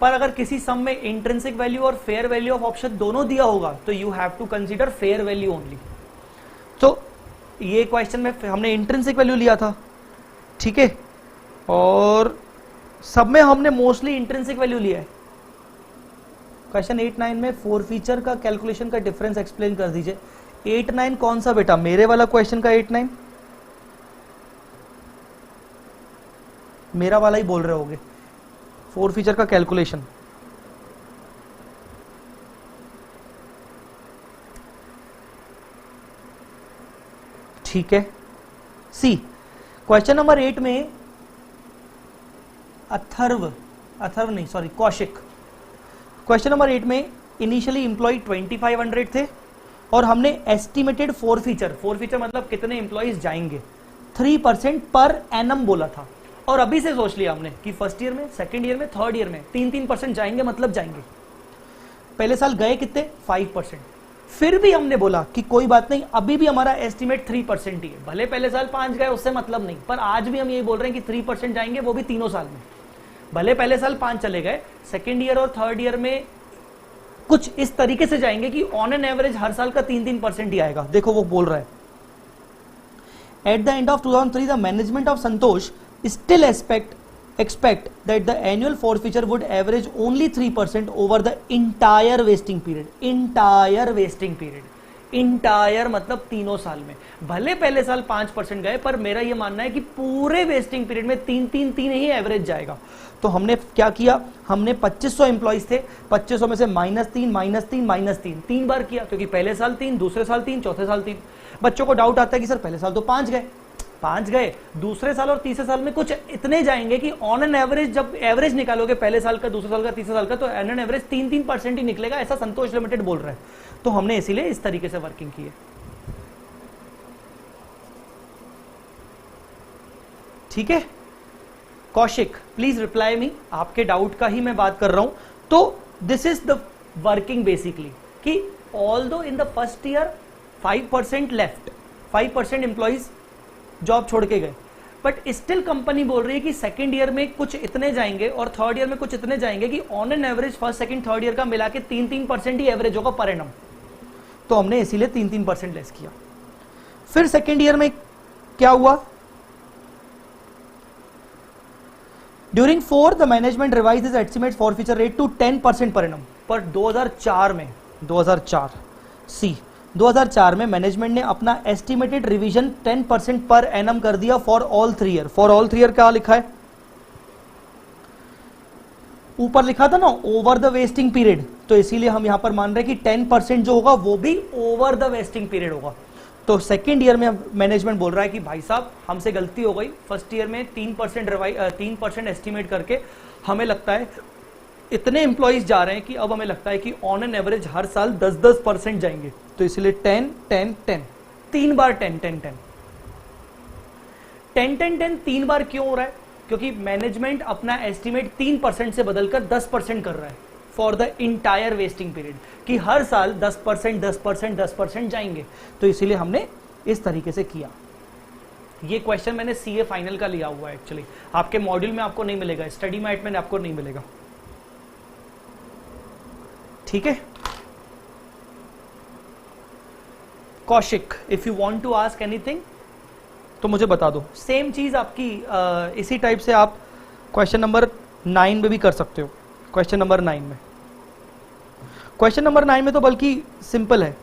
पर अगर किसी सम में इंट्रिंसिक वैल्यू और फेयर वैल्यू ऑफ ऑप्शन दोनों दिया होगा तो you have to consider fair value only. तो ये क्वेश्चन में हमने इंट्रिंसिक वैल्यू लिया था, ठीक है, और सब में हमने मोस्टली इंट्रिंसिक वैल्यू लिया है। क्वेश्चन 8-9 में 4 फीचर का कैलकुलेशन का डिफरेंस एक्सप्लेन कर दीजिए। 8-9 कौन सा बेटा, मेरे वाला क्वेश्चन का 8-9? मेरा वाला ही बोल रहे होगे, 4 फीचर का कैलकुलेशन। ठीक है। सी क्वेश्चन नंबर 8 में कौशिक, क्वेश्चन नंबर 8 में इनिशियली इंप्लॉय 2500 थे और हमने एस्टिमेटेड 4 फीचर मतलब कितने इंप्लॉइज जाएंगे 3% पर एनम बोला था। और अभी से सोच लिया हमने कि फर्स्ट ईयर में, सेकंड ईयर में, थर्ड ईयर में 3% जाएंगे, मतलब जाएंगे। पहले साल गए कितने, 5%। फिर भी हमने बोला कि कोई बात नहीं, अभी भी हमारा एस्टिमेट 3% ही है, भले पहले साल 5 गए उससे मतलब नहीं, पर आज भी हम ये बोल रहे हैं कि 3% जाएंगे, वो भी तीनों साल में। भले पहले साल 5 चले गए, सेकेंड ईयर और थर्ड ईयर में कुछ इस तरीके से जाएंगे कि ऑन एन एवरेज हर साल का 3% ही आएगा। देखो वो बोल रहा है, at the end of 2003 the management of Santosh still expect that the annual forfeiture would average only 3% over the entire vesting period। Entire मतलब तीनों साल में। भले पहले साल 5% गए, पर मेरा यह मानना है कि पूरे वेस्टिंग पीरियड में 3 ही एवरेज जाएगा। तो हमने क्या किया, हमने 2500 एम्प्लॉइज थे, 2500 में से -3 3 बार किया, क्योंकि पहले साल 3, दूसरे साल 3, चौथे साल 3। बच्चों को डाउट आता है कि सर पहले साल तो 5 गए, 5 गए, दूसरे साल और तीसरे साल में कुछ इतने जाएंगे कि ऑन एन एवरेज, जब एवरेज निकालोगे पहले साल का, दूसरे साल का, तीसरे साल का, तो ऑन एन एवरेज 3-3% ही निकलेगा, ऐसा संतोष लिमिटेड बोल रहा है। तो हमने इसीलिए इस तरीके से वर्किंग की है। ठीक है कौशिक, प्लीज रिप्लाई मी, आपके डाउट का ही मैं बात कर रहा हूं। तो this is the working basically, कि although in the first year 5% left, 5% employees job छोड़ के गए, बट स्टिल कंपनी बोल रही है कि सेकेंड ईयर में कुछ इतने जाएंगे और थर्ड ईयर में कुछ इतने जाएंगे कि on an average first second third year का मिला के 3-3% ही एवरेज होगा पर एनम। तो हमने इसीलिए 3-3% लेस किया। फिर सेकेंड ईयर में क्या हुआ, during 4 the management revise is estimate for future rate to 10% per annum. पर 2004 में 2004 में मैनेजमेंट ने अपना एस्टिमेटेड रिवीजन 10% पर एनम कर दिया for all 3 year. For all 3 year क्या लिखा है, ऊपर लिखा था ना ओवर द वेस्टिंग पीरियड, तो इसीलिए हम यहां पर मान रहे हैं कि 10% जो होगा वो भी ओवर द वेस्टिंग पीरियड होगा। तो सेकेंड ईयर में मैनेजमेंट बोल रहा है कि भाई साहब हमसे गलती हो गई, फर्स्ट ईयर में 3% एस्टिमेट करके हमें लगता है इतने एम्प्लॉइज जा रहे हैं कि अब हमें लगता है कि ऑन एन एवरेज हर साल 10% जाएंगे, तो इसलिए 10-10-10 3 बार 10-10-10 10-10-10 3 बार क्यों हो रहा है, क्योंकि मैनेजमेंट अपना एस्टिमेट 3% से बदलकर 10% कर रहा है for the entire vesting period, कि हर साल 10% जाएंगे। तो इसीलिए हमने इस तरीके से किया। ये क्वेश्चन मैंने सीए फाइनल का लिया हुआ है, एक्चुअली आपके मॉड्यूल में आपको नहीं मिलेगा, स्टडी मैट में आपको नहीं मिलेगा। ठीक है Kaushik, if you want to ask anything तो मुझे बता दो। सेम चीज आपकी इसी टाइप से आप क्वेश्चन नंबर 9 में भी कर सकते हो। क्वेश्चन नंबर 9 में, क्वेश्चन नंबर 9 में तो बल्कि सिंपल है।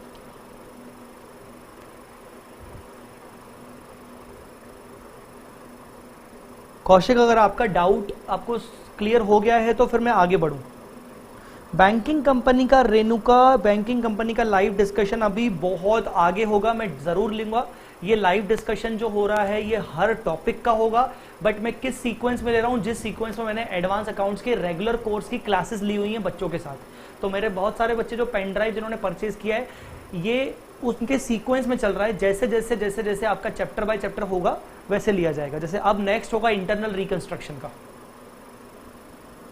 कौशिक, अगर आपका डाउट आपको क्लियर हो गया है तो फिर मैं आगे बढ़ूं। बैंकिंग कंपनी का रेणुका, बैंकिंग कंपनी का लाइव डिस्कशन अभी बहुत आगे होगा, मैं जरूर लूंगा। ये लाइव डिस्कशन जो हो रहा है ये हर टॉपिक का होगा, बट मैं किस सीक्वेंस में ले रहा हूँ, जिस सीक्वेंस में मैंने एडवांस अकाउंट्स के रेगुलर कोर्स की क्लासेस ली हुई हैं बच्चों के साथ। तो मेरे बहुत सारे बच्चे जो पेन ड्राइव जिन्होंने परचेज किया है, ये उनके सीक्वेंस में चल रहा है। जैसे जैसे जैसे जैसे आपका चैप्टर बाय चैप्टर होगा वैसे लिया जाएगा। जैसे अब नेक्स्ट होगा इंटरनल रिकंस्ट्रक्शन का।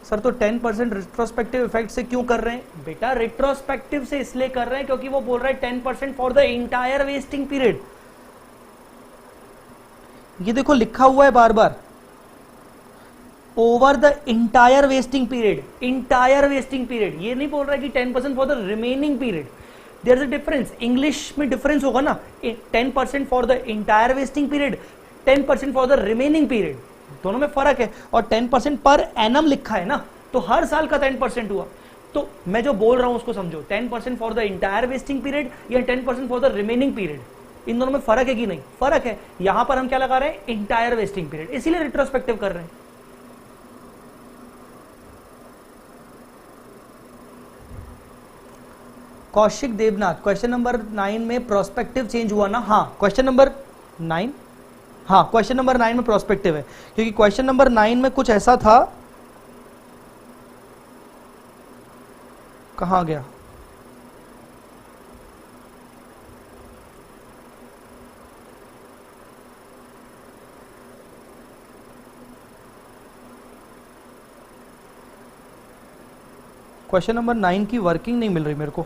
सर तो 10% रिट्रोस्पेक्टिव इफेक्ट से क्यों कर रहे हैं? बेटा रिट्रोस्पेक्टिव से इसलिए कर रहे हैं क्योंकि वो बोल रहा है 10% for the entire vesting period. ये देखो लिखा हुआ है बार बार, over the entire vesting period, entire vesting period. ये नहीं बोल रहा है कि 10% for the remaining period. There is a difference, English में डिफरेंस होगा ना, 10% for the entire vesting period, 10% for the remaining period, दोनों में फर्क है। और 10% पर एनम लिखा है ना, तो हर साल का 10% हुआ। तो मैं जो बोल रहा हूं उसको समझो, 10% for the entire vesting period या 10% फॉर द रिमेनिंग पीरियड, इन दोनों में फर्क है कि नहीं? फर्क है। यहां पर हम क्या लगा रहे हैं? इंटायर वेस्टिंग पीरियड, इसीलिए रिट्रोस्पेक्टिव कर रहे हैं। कौशिक देवनाथ, क्वेश्चन नंबर 9 में प्रोस्पेक्टिव चेंज हुआ ना? हाँ, क्वेश्चन नंबर 9, हाँ क्वेश्चन नंबर 9 में प्रोस्पेक्टिव है, क्योंकि क्वेश्चन नंबर 9 में कुछ ऐसा था, कहां गया? क्वेश्चन नंबर 9 की वर्किंग नहीं मिल रही मेरे को।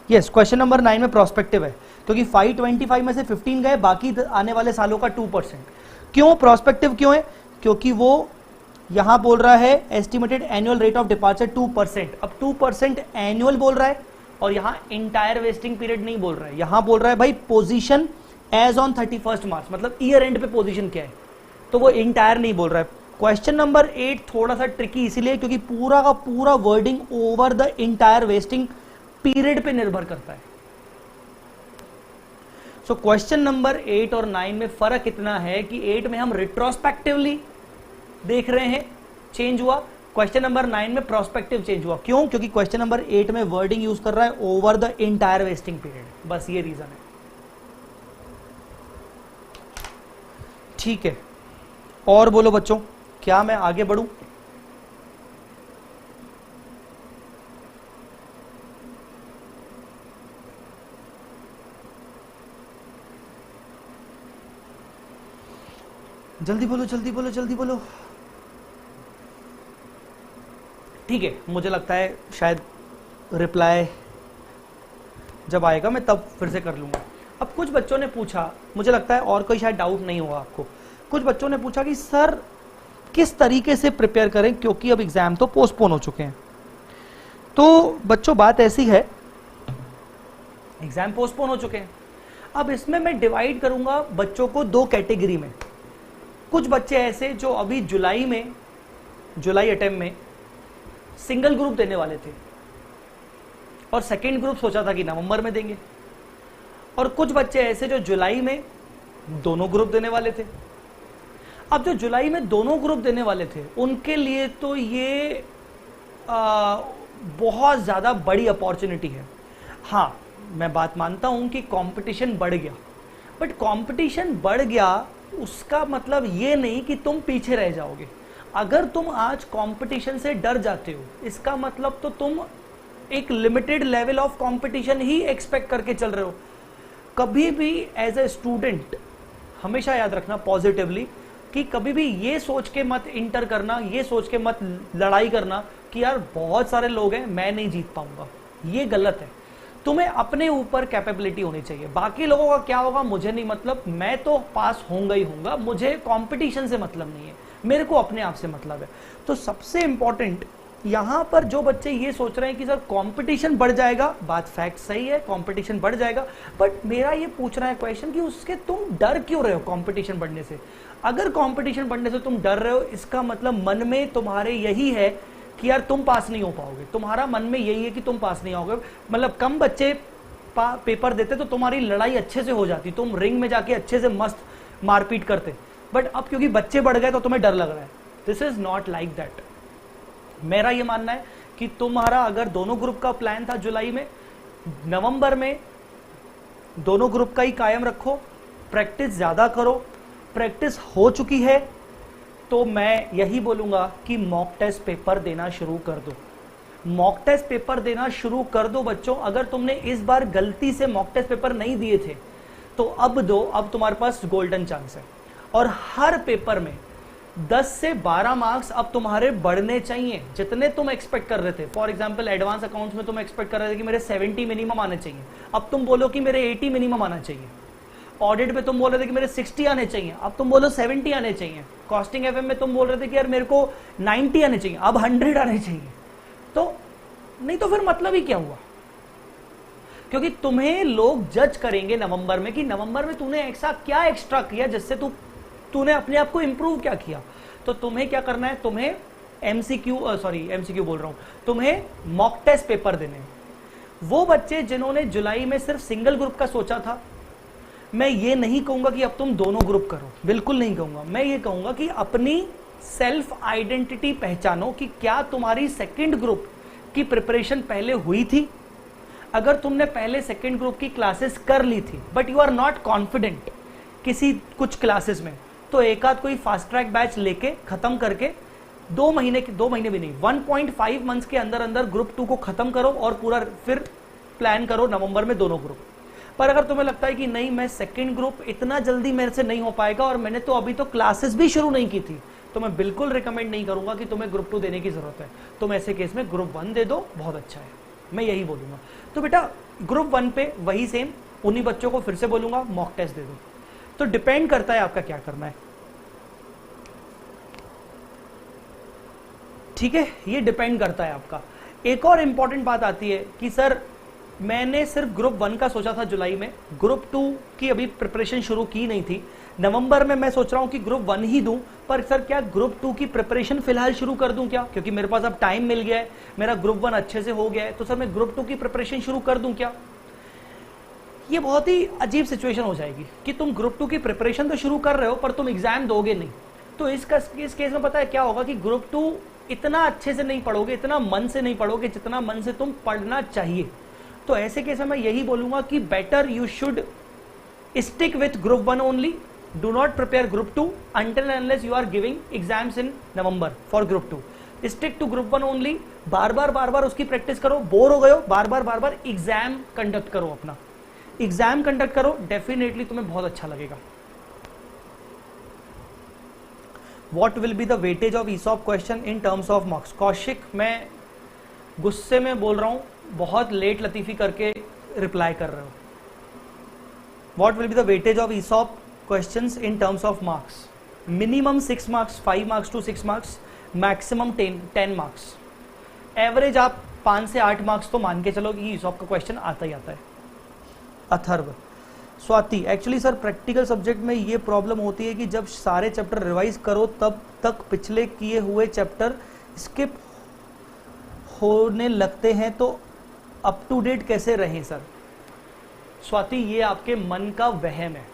यस, क्वेश्चन नंबर 9 में प्रोस्पेक्टिव है, क्योंकि 525 में से 15 गए, बाकी आने वाले सालों का 2%। क्यों प्रोस्पेक्टिव क्यों है? क्योंकि वो यहां बोल रहा है estimated annual rate of departure 2%। अब 2% एनुअल बोल रहा है और यहां इंटायर वेस्टिंग पीरियड नहीं बोल रहा है, यहां बोल रहा है भाई पोजीशन एज ऑन 31 मार्च, मतलब ईयर एंड पे पोजीशन क्या है, तो वो इंटायर नहीं बोल रहा है। क्वेश्चन नंबर 8 थोड़ा सा ट्रिकी इसलिए क्योंकि पूरा का पूरा wording over the entire vesting period पे निर्भर करता है। सो क्वेश्चन नंबर 8 और 9 में फर्क इतना है कि 8 में हम रिट्रोस्पेक्टिवली देख रहे हैं चेंज हुआ, क्वेश्चन नंबर 9 में प्रोस्पेक्टिव चेंज हुआ, क्यों? क्योंकि क्वेश्चन नंबर 8 में वर्डिंग यूज कर रहा है over the entire vesting period, बस ये रीजन है। ठीक है, और बोलो बच्चों, क्या मैं आगे बढ़ूं? जल्दी बोलो, जल्दी बोलो, जल्दी बोलो। ठीक है, मुझे लगता है शायद रिप्लाई जब आएगा मैं तब फिर से कर लूंगा। अब कुछ बच्चों ने पूछा, मुझे लगता है और कोई शायद डाउट नहीं होगा आपको, कुछ बच्चों ने पूछा कि सर किस तरीके से प्रिपेयर करें, क्योंकि अब एग्जाम तो पोस्टपोन हो चुके हैं। तो बच्चों बात ऐसी है, एग्जाम पोस्टपोन हो चुके हैं, अब इसमें मैं डिवाइड करूंगा बच्चों को दो कैटेगरी में। कुछ बच्चे ऐसे जो अभी जुलाई अटेम्प्ट में सिंगल ग्रुप देने वाले थे और सेकेंड ग्रुप सोचा था कि नवंबर में देंगे, और कुछ बच्चे ऐसे जो जुलाई में दोनों ग्रुप देने वाले थे। अब जो जुलाई में दोनों ग्रुप देने वाले थे उनके लिए तो ये बहुत ज्यादा बड़ी अपॉर्चुनिटी है। हाँ, मैं बात मानता हूं कि कंपटीशन बढ़ गया, बट कंपटीशन बढ़ गया उसका मतलब ये नहीं कि तुम पीछे रह जाओगे। अगर तुम आज कंपटीशन से डर जाते हो, इसका मतलब तो तुम एक limited level of competition he expect करके चल रहे हो। कभी भी एज ए स्टूडेंट हमेशा याद रखना पॉजिटिवली कि कभी भी ये सोच के मत इंटर करना, ये सोच के मत लड़ाई करना कि यार बहुत सारे लोग हैं मैं नहीं जीत पाऊंगा, ये गलत है। तुम्हें अपने ऊपर कैपेबिलिटी होनी चाहिए, बाकी लोगों का क्या होगा मुझे नहीं मतलब, मैं तो पास होऊंगा ही होऊंगा, मुझे कंपटीशन से मतलब नहीं है, मेरे को अपने आप से मतलब है। तो सबसे इंपॉर्टेंट यहां पर जो बच्चे ये सोच रहे हैं कि सर कंपटीशन बढ़ जाएगा, बात फैक्ट सही है, कंपटीशन बढ़ जाएगा, बट मेरा ये पूछना है क्वेश्चन कि उसके तुम डर क्यों रहे हो कंपटीशन बढ़ने से? अगर कंपटीशन बढ़ने से तुम डर रहे हो, इसका मतलब मन में तुम्हारे यही है कि यार तुम पास नहीं हो पाओगे, तुम्हारा मन में यही है कि तुम पास नहीं होगे। मतलब कम बच्चे पेपर देते तो तुम्हारी लड़ाई अच्छे से हो जाती, तुम रिंग में जाके अच्छे से मस्त मारपीट करते, बट अब क्योंकि बच्चे बढ़ गए तो तुम्हें डर लग रहा है। This is not like that. मेरा ये मानना है कि तुम्हारा अगर दोनों ग्रुप का प्लान था जुलाई में, नवंबर में दोनों ग्रुप का ही कायम रखो, प्रैक्टिस ज्यादा करो। प्रैक्टिस हो चुकी है तो मैं यही बोलूंगा कि मॉक टेस्ट पेपर देना शुरू कर दो, मॉक टेस्ट पेपर देना शुरू कर दो बच्चों। अगर तुमने इस बार गलती से मॉक टेस्ट पेपर नहीं दिए थे तो अब दो, अब तुम्हारे पास गोल्डन चांस है। और हर पेपर में 10 से 12 मार्क्स अब तुम्हारे बढ़ने चाहिए, जितने तुम एक्सपेक्ट कर रहे थे। फॉर एग्जांपल एडवांस अकाउंट्स में तुम एक्सपेक्ट कर रहे थे कि मेरे 70 मिनिमम आने चाहिए, अब तुम बोलो कि मेरे 80 मिनिमम आना चाहिए। ऑडिट में तुम बोल रहे थे कि मेरे 60 आने चाहिए, अब तुम बोलो 70 आने चाहिए। कॉस्टिंग एफएम में तुम बोल रहे थे कि यार मेरे को 90 आने चाहिए, अब 100 आने चाहिए। तो नहीं तो फिर मतलब ही क्या हुआ? क्योंकि तुम्हें लोग जज करेंगे नवंबर में कि नवंबर में तूने ऐसा क्या एक्स्ट्रा किया जिससे तूने अपने आप को इंप्रूव क्या किया। तो तुम्हें क्या करना है, तुम्हें एमसीक्यू बोल रहा हूं, तुम्हें मॉक टेस्ट पेपर देने हैं। वो बच्चे जिन्होंने जुलाई में सिर्फ सिंगल ग्रुप का सोचा था, मैं ये नहीं कहूंगा कि अब तुम दोनों ग्रुप करो, बिल्कुल नहीं कहूंगा। मैं ये कहूंगा कि अपनी सेल्फ आइडेंटिटी पहचानो कि क्या तुम्हारी सेकंड ग्रुप की प्रिपरेशन पहले हुई थी। अगर तुमने पहले सेकंड ग्रुप की क्लासेस कर ली थी but you are not confident किसी कुछ क्लासेस में, तो एक आध कोई फास्ट ट्रैक बैच लेके खत्म करके 2 महीने भी नहीं, 1.5 मंथ्स के अंदर अंदर ग्रुप 2 को खत्म करो और पूरा फिर प्लान करो नवंबर में दोनों ग्रुप। पर अगर तुम्हें लगता है कि नहीं मैं सेकंड ग्रुप इतना जल्दी मेरे से नहीं हो पाएगा और मैंने तो अभी तो क्लासेस भी शुरू नहीं की थी, तो मैं बिल्कुल रिकमेंड नहीं करूंगा कि तुम्हें ग्रुप 2 देने की जरूरत है। तुम ऐसे केस में ग्रुप 1 दे दो, बहुत अच्छा है, मैं यही बोलूंगा। तो बेटा ग्रुप 1 पे वही सेम उन्हीं बच्चों को फिर से बोलूंगा मॉक टेस्ट दे दो। तो डिपेंड करता है आपका क्या करना है, ठीक है, ये डिपेंड करता है आपका। एक और इंपॉर्टेंट बात आती है कि सर मैंने सिर्फ ग्रुप 1 का सोचा था जुलाई में, ग्रुप 2 की अभी प्रिपरेशन शुरू की नहीं थी, नवंबर में मैं सोच रहा हूं कि ग्रुप 1 ही दूं, पर सर क्या ग्रुप 2 की प्रिपरेशन फिलहाल शुरू कर दूं क्या, क्योंकि मेरे पास अब टाइम मिल गया है, मेरा ग्रुप 1 अच्छे से हो गया है, तो सर मैं ग्रुप 2 की प्रिपरेशन शुरू कर दूं क्या? ये बहुत ही अजीब सिचुएशन हो जाएगी कि तुम ग्रुप 2 की प्रिपरेशन तो शुरू कर रहे हो पर तुम एग्जाम दोगे नहीं। तो इस केस में पता है क्या होगा कि ग्रुप 2 इतना अच्छे से नहीं पढ़ोगे, इतना मन से नहीं पढ़ोगे जितना मन से तुम पढ़ना चाहिए। तो ऐसे केस में मैं यही बोलूंगा कि better you should stick with group 1 only, do not prepare group 2 until and unless you are giving exams in November for group 2. Stick to group 1 only, बार बार उसकी प्रैक्टिस करो, बोर हो गए हो बार बार एग्जाम कंडक्ट करो, अपना एग्जाम कंडक्ट करो, डेफिनेटली तुम्हें बहुत अच्छा लगेगा। What will be the weightage of ESOP question in terms of marks? Kaushik, मैं गुस्से में बोल रहा हूं, बहुत लेट लतीफी करके रिप्लाई कर रहे हो। What will be the weightage of ESOP questions in terms of marks? Minimum 6 marks, 5 marks to 6 marks, maximum 10 marks. Average आप 5 से 8 मार्क्स तो मान के चलो कि ESOP का क्वेश्चन आता ही आता है। Atharva, Swati, actually sir practical subject में ये प्रॉब्लम होती है कि जब सारे चैप्टर रिवाइज करो तब तक पिछले किए हुए चैप्टर स्किप होने लगते हैं, तो अप टू डेट कैसे रहें सर? स्वाति, ये आपके मन का वहम है।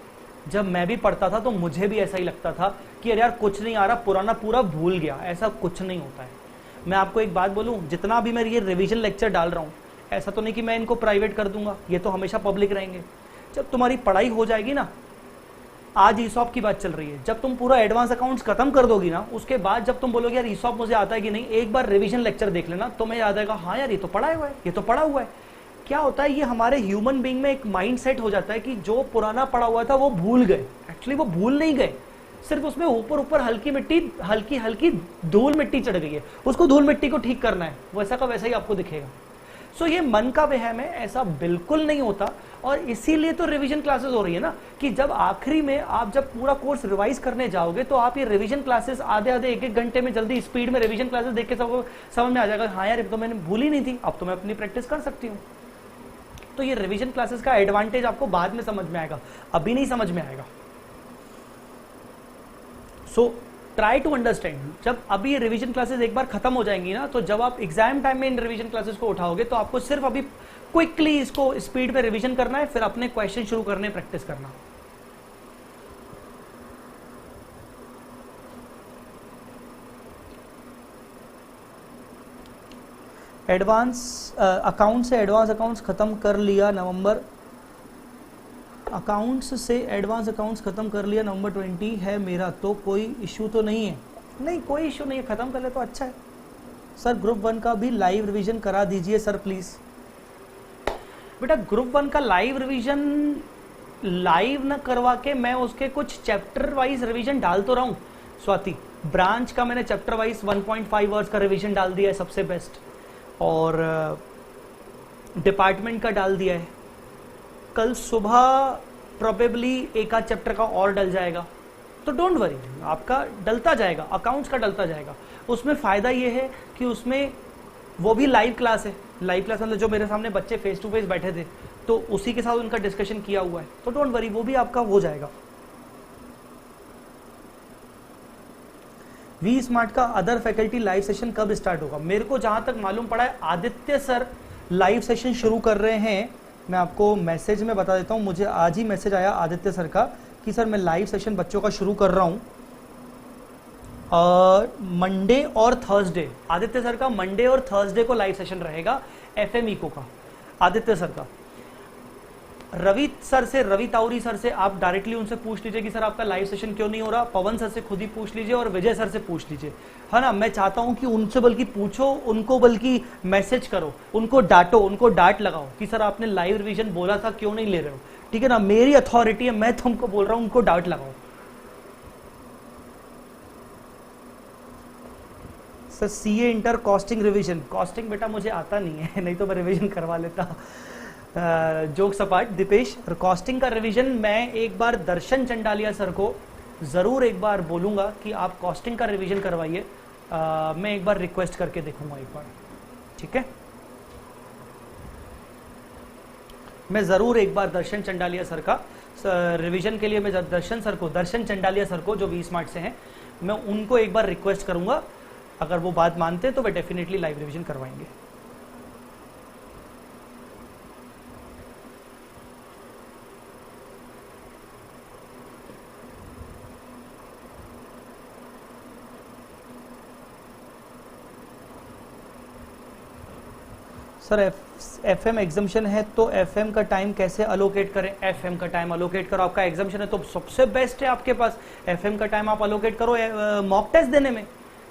जब मैं भी पढ़ता था तो मुझे भी ऐसा ही लगता था कि यार कुछ नहीं आ रहा, पुराना पूरा भूल गया। ऐसा कुछ नहीं होता है। मैं आपको एक बात बोलूं, जितना भी मैं ये रिवीजन लेक्चर डाल रहा हूं, ऐसा तो नहीं कि मैं इनको प्राइवेट कर दूंगा, ये तो हमेशा पब्लिक रहेंगे। जब तुम्हारी पढ़ाई हो जाएगी ना, आज ईसॉप की बात चल रही है, जब तुम पूरा एडवांस अकाउंट्स खत्म कर दोगी ना, उसके बाद जब तुम बोलोगे यार ईसॉप मुझे आता है कि नहीं, एक बार रिवीजन लेक्चर देख लेना, तुम्हें याद आएगा हाँ यार ये तो पढ़ा हुआ है, ये तो पढ़ा हुआ है। क्या होता है, ये हमारे ह्यूमन बीइंग में एक माइंड सेट हो जाता है कि जो पुराना पढ़ा हुआ था वो भूल गए। एक्चुअली वो भूल नहीं गए, सिर्फ उसमें ऊपर ऊपर हल्की मिट्टी, हल्की हल्की धूल मिट्टी चढ़ गई है, उसको धूल मिट्टी को ठीक करना है, वैसा का वैसा ही आपको दिखेगा। सो ये मन का वहम है, ऐसा बिल्कुल नहीं होता। और इसीलिए तो रिवीजन क्लासेस हो रही है ना, कि जब आखिरी में आप जब पूरा कोर्स रिवाइज करने जाओगे तो आप ये रिवीजन क्लासेस आधे आधे एक घंटे में जल्दी स्पीड में रिवीजन क्लासेस देख के सबको समझ में आ जाएगा, हाँ यार तो मैंने भूली नहीं थी, अब तो मैं अपनी प्रैक्टिस कर सकती हूँ। तो ये रिवीजन क्लासेस का एडवांटेज आपको बाद में समझ में आएगा, अभी नहीं समझ में आएगा। So try to understand. जब अभी ये रिवीजन क्लासेस एक बार खत्म हो जाएंगी ना, तो जब आप एग्जाम टाइम में इन रिवीजन क्लासेस को उठाओगे तो आपको सिर्फ अभी क्विकली इसको स्पीड में रिवीजन करना है, फिर अपने क्वेश्चन शुरू करने, प्रैक्टिस करना। एडवांस अकाउंट से एडवांस अकाउंट्स खत्म कर लिया नवंबर, अकाउंट्स से एडवांस अकाउंट्स खत्म कर लिया, नवंबर 20 है मेरा, तो कोई इशू तो नहीं है? नहीं, कोई इशू नहीं है, खत्म कर ले तो अच्छा है। सर ग्रुप 1 का भी लाइव रिवीजन करा दीजिए सर प्लीज। बेटा ग्रुप 1 का लाइव रिवीजन लाइव न करवा के मैं उसके कुछ चैप्टर वाइज रिवीजन डाल तो रहा हूं। स्वाति, ब्रांच का मैंने चैप्टर वाइज 1.5 आवर्स का रिवीजन डाल दिया है सबसे बेस्ट, और डिपार्टमेंट का डाल दिया है। कल सुबह प्रोबेबली एक आध चैप्टर का और डल जाएगा, तो डोंट वरी, आपका डलता जाएगा, अकाउंट्स का डलता जाएगा। उसमें फायदा ये है कि उसमें वो भी लाइव क्लास है, लाइव क्लास मतलब जो मेरे सामने बच्चे फेस टू फेस बैठे थे तो उसी के साथ उनका डिस्कशन किया हुआ है, तो डोंट वरी, वो भी आपका हो जाएगा। वी स्मार्ट का अदर फैकल्टी लाइव सेशन कब स्टार्ट होगा? मेरे को जहां तक मालूम पड़ा है आदित्य सर लाइव सेशन शुरू कर रहे हैं। मैं आपको मैसेज में बता देता हूं, मुझे आज ही मैसेज आया आदित्य सर का कि सर मैं लाइव सेशन बच्चों का शुरू कर रहा हूं मंडे और थर्सडे। आदित्य सर का मंडे और थर्सडे को लाइव सेशन रहेगा एफएमईको का, आदित्य सर का। रवि सर से, रवि ताउरी सर से आप डायरेक्टली उनसे पूछ लीजिए कि सर आपका लाइव सेशन क्यों नहीं हो रहा। पवन सर से खुद ही पूछ लीजिए और विजय सर से पूछ लीजिए, है ना। मैं चाहता हूं कि उनसे बल्कि पूछो, उनको बल्कि मैसेज करो, उनको डांटो, उनको डांट लगाओ कि सर आपने लाइव रिवीजन बोला था क्यों नहीं ले रहे हो, ठीक है ना। मेरी अथॉरिटी है, मैं तुमको बोल रहा हूं, उनको डांट लगाओ। Sir CA inter costing revision, costing बेटा मुझे आता नहीं है, नहीं तो मैं रिवीजन करवा लेता। जोक सपाट दीपेश, कॉस्टिंग का रिवीजन मैं एक बार दर्शन चंडालिया सर को जरूर एक बार बोलूंगा कि आप कॉस्टिंग का रिवीजन करवाइए। मैं एक बार रिक्वेस्ट करके देखूंगा एक बार, ठीक है। मैं जरूर एक बार दर्शन चंडालिया सर का रिवीजन के लिए मैं दर्शन चंडालिया सर को जो वी स्मार्ट से हैं, मैं उनको एक बार रिक्वेस्ट करूंगा। अगर वो बात मानते हैं तो वे डेफिनेटली लाइव रिवीजन करवाएंगे। सर एफ एम एग्जाम्शन है तो एफ एम का टाइम कैसे अलोकेट करें? एफ एम का टाइम अलोकेट करो, आपका एग्जाम्शन है तो सबसे बेस्ट है आपके पास एफ एम का टाइम आप अलोकेट करो मॉक टेस्ट देने में।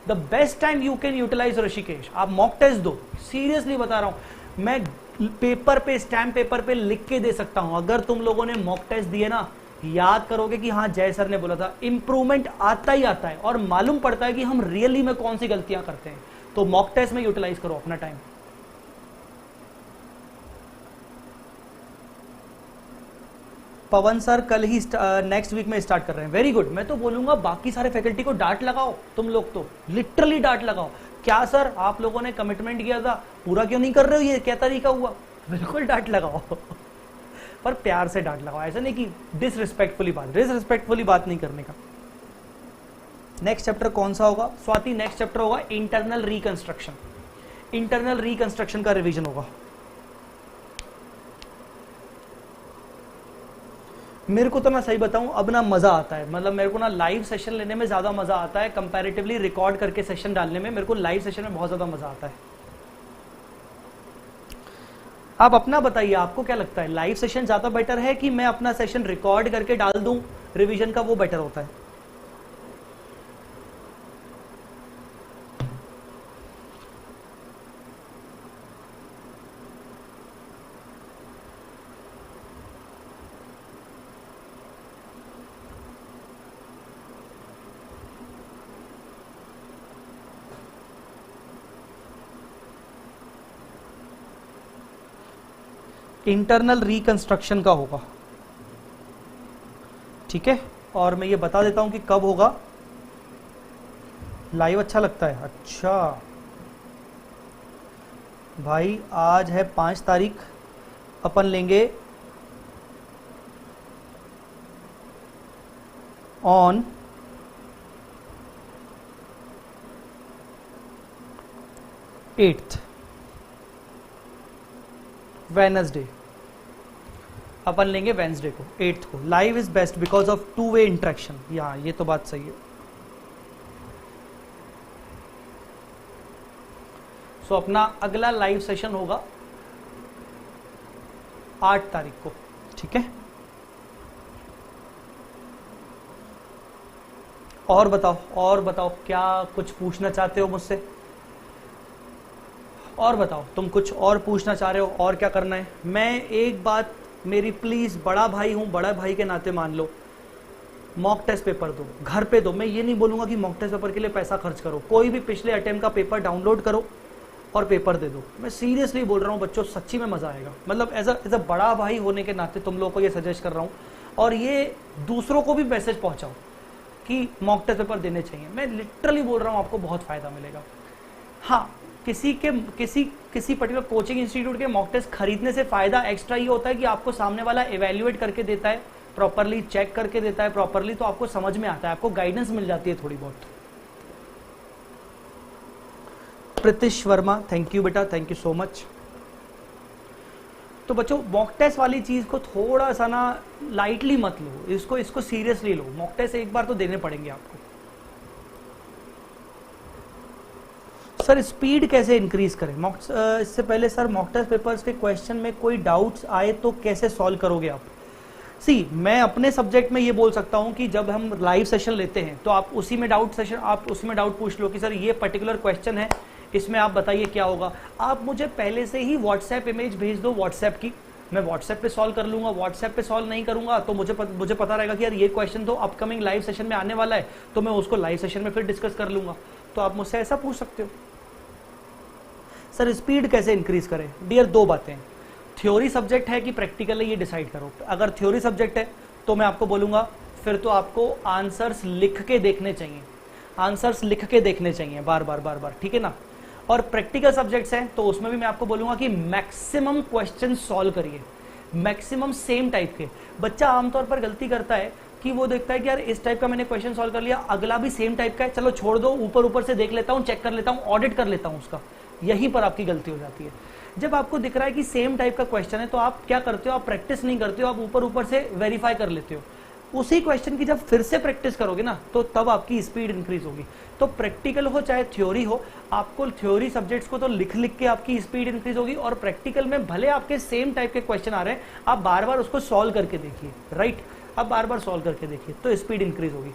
The best time you can utilise Rishikesh, आप मॉक टेस्ट दो, सीरियसली बता रहा हूं मैं, पेपर पे स्टैम्प पेपर पे लिख के दे सकता हूं। अगर तुम लोगों ने मॉक टेस्ट दिए ना, याद करोगे कि हाँ जय सर ने बोला था, इंप्रूवमेंट आता ही आता है और मालूम पड़ता है कि हम रियली में कौन सी गलतियां करते हैं। तो मॉक टेस्ट में यूटिलाइज करो अपना टाइम। पवन सर कल ही नेक्स्ट वीक में स्टार्ट कर रहे हैं, वेरी गुड। मैं तो बोलूंगा बाकी सारे फैकल्टी को डांट लगाओ, तुम लोग तो लिटरली डांट लगाओ। क्या सर आप लोगों ने कमिटमेंट किया था, पूरा क्यों नहीं कर रहे हो, ये क्या तरीका हुआ? बिल्कुल डांट लगाओ पर प्यार से डांट लगाओ, ऐसा नहीं कि डिसरिस्पेक्टफुली बात नहीं करने का। नेक्स्ट चैप्टर कौन सा होगा स्वाति? नेक्स्ट चैप्टर होगा इंटरनल रिकंस्ट्रक्शन। इंटरनल रिकंस्ट्रक्शन का रिवीजन होगा। मेरे को तो मैं सही बताऊं अब ना मजा आता है, मतलब मेरे को ना लाइव सेशन लेने में ज्यादा मजा आता है कंपैरेटिवली रिकॉर्ड करके सेशन डालने में। मेरे को लाइव सेशन में बहुत ज्यादा मजा आता है। आप अपना बताइए, आपको क्या लगता है लाइव सेशन ज्यादा बेटर है कि मैं अपना सेशन रिकॉर्ड करके डाल दूं रिवीजन का, वो बेटर होता है? इंटरनल रिकंस्ट्रक्शन का होगा, ठीक है। और मैं ये बता देता हूं कि कब होगा। लाइव अच्छा लगता है? अच्छा भाई, आज है 5 तारीख, अपन लेंगे ऑन 8th वेडनेसडे, अपन लेंगे वेडनेसडे को 8th को। Live is best because of two way interaction. यहाँ ये तो बात सही है। सो अपना अगला लाइव सेशन होगा 8 तारीख को, ठीक है। और बताओ क्या कुछ पूछना चाहते हो मुझसे? और बताओ तुम कुछ और पूछना चाह रहे हो, और क्या करना है? मैं एक बात मेरी प्लीज, बड़ा भाई हूं, बड़ा भाई के नाते मान लो, मॉक टेस्ट पेपर दो, घर पे दो। मैं ये नहीं बोलूंगा कि मॉक टेस्ट पेपर के लिए पैसा खर्च करो, कोई भी पिछले अटेम्प्ट का पेपर डाउनलोड करो और पेपर दे दो। मैं सीरियसली बोल रहा हूँ बच्चों, सच्ची में मजा आएगा। मतलब एज अ बड़ा भाई होने के नाते तुम लोगों को ये सजेस्ट कर रहा हूँ, और ये दूसरों को भी मैसेज पहुंचाओ कि मॉक टेस्ट पेपर देने चाहिए। मैं लिटरली बोल रहा हूँ, आपको बहुत फायदा मिलेगा। हाँ, किसी पर्टिकुलर कोचिंग इंस्टीट्यूट के मॉक टेस्ट खरीदने से फायदा एक्स्ट्रा ये होता है कि आपको सामने वाला एवेल्युएट करके देता है, प्रॉपरली चेक करके देता है प्रॉपरली, तो आपको समझ में आता है, आपको गाइडेंस मिल जाती है थोड़ी बहुत। प्रीतिश वर्मा, थैंक यू बेटा, थैंक यू सो मच। तो बच्चों मॉक टेस्ट वाली चीज को थोड़ा सा ना लाइटली मत लो, इसको सीरियसली लो। मॉक टेस्ट एक बार तो देने पड़ेंगे आपको। सर स्पीड कैसे इंक्रीज करें? इससे पहले सर मॉक टेस्ट पेपर्स के क्वेश्चन में कोई डाउट्स आए तो कैसे सॉल्व करोगे आप? मैं अपने सब्जेक्ट में ये बोल सकता हूं कि जब हम लाइव सेशन लेते हैं तो आप उसी में डाउट पूछ लो कि सर ये पर्टिकुलर क्वेश्चन है, इसमें आप बताइए क्या होगा। आप मुझे पहले से ही व्हाट्सएप इमेज भेज दो व्हाट्सएप की, मैं व्हाट्सएप पे सॉल्व कर लूंगा। व्हाट्सएप पे सॉल्व नहीं करूंगा तो मुझे पता रहेगा कि यार ये क्वेश्चन तो अपकमिंग लाइव सेशन में आने वाला है, तो मैं उसको लाइव सेशन में फिर डिस्कस कर लूंगा। तो आप मुझसे ऐसा पूछ सकते हो। सर स्पीड कैसे इंक्रीज करें? डियर, 2 बातें, थ्योरी सब्जेक्ट है कि प्रैक्टिकल है ये डिसाइड करो। अगर थ्योरी सब्जेक्ट है तो मैं आपको बोलूंगा फिर तो आपको आंसर्स लिख के देखने चाहिए, बार बार, ठीक है ना। और प्रैक्टिकल सब्जेक्ट्स हैं तो उसमें भी मैं आपको बोलूंगा कि मैक्सिमम क्वेश्चन सॉल्व करिए, मैक्सिमम सेम टाइप के। बच्चा आमतौर पर गलती करता है कि वो देखता है कि यार इस टाइप का मैंने क्वेश्चन सॉल्व कर लिया, अगला भी सेम टाइप का है, चलो छोड़ दो, ऊपर से देख लेता हूं, चेक कर लेता हूं, ऑडिट कर लेता हूं उसका। यहीं पर आपकी गलती हो जाती है। जब आपको दिख रहा है कि सेम टाइप का क्वेश्चन है तो आप क्या करते हो, आप प्रैक्टिस नहीं करते हो, आप ऊपर से वेरीफाई कर लेते हो। उसी क्वेश्चन की जब फिर से प्रैक्टिस करोगे ना तो तब आपकी स्पीड इंक्रीज होगी। तो प्रैक्टिकल हो चाहे थ्योरी हो, आपको थ्योरी सब्जेक्ट्स को तो लिख लिख के आपकी स्पीड इंक्रीज होगी, और प्रैक्टिकल में भले आपके सेम टाइप के क्वेश्चन आ रहे हैं, आप बार बार उसको सॉल्व करके देखिए, राइट, आप बार बार सॉल्व करके देखिए तो स्पीड इंक्रीज होगी।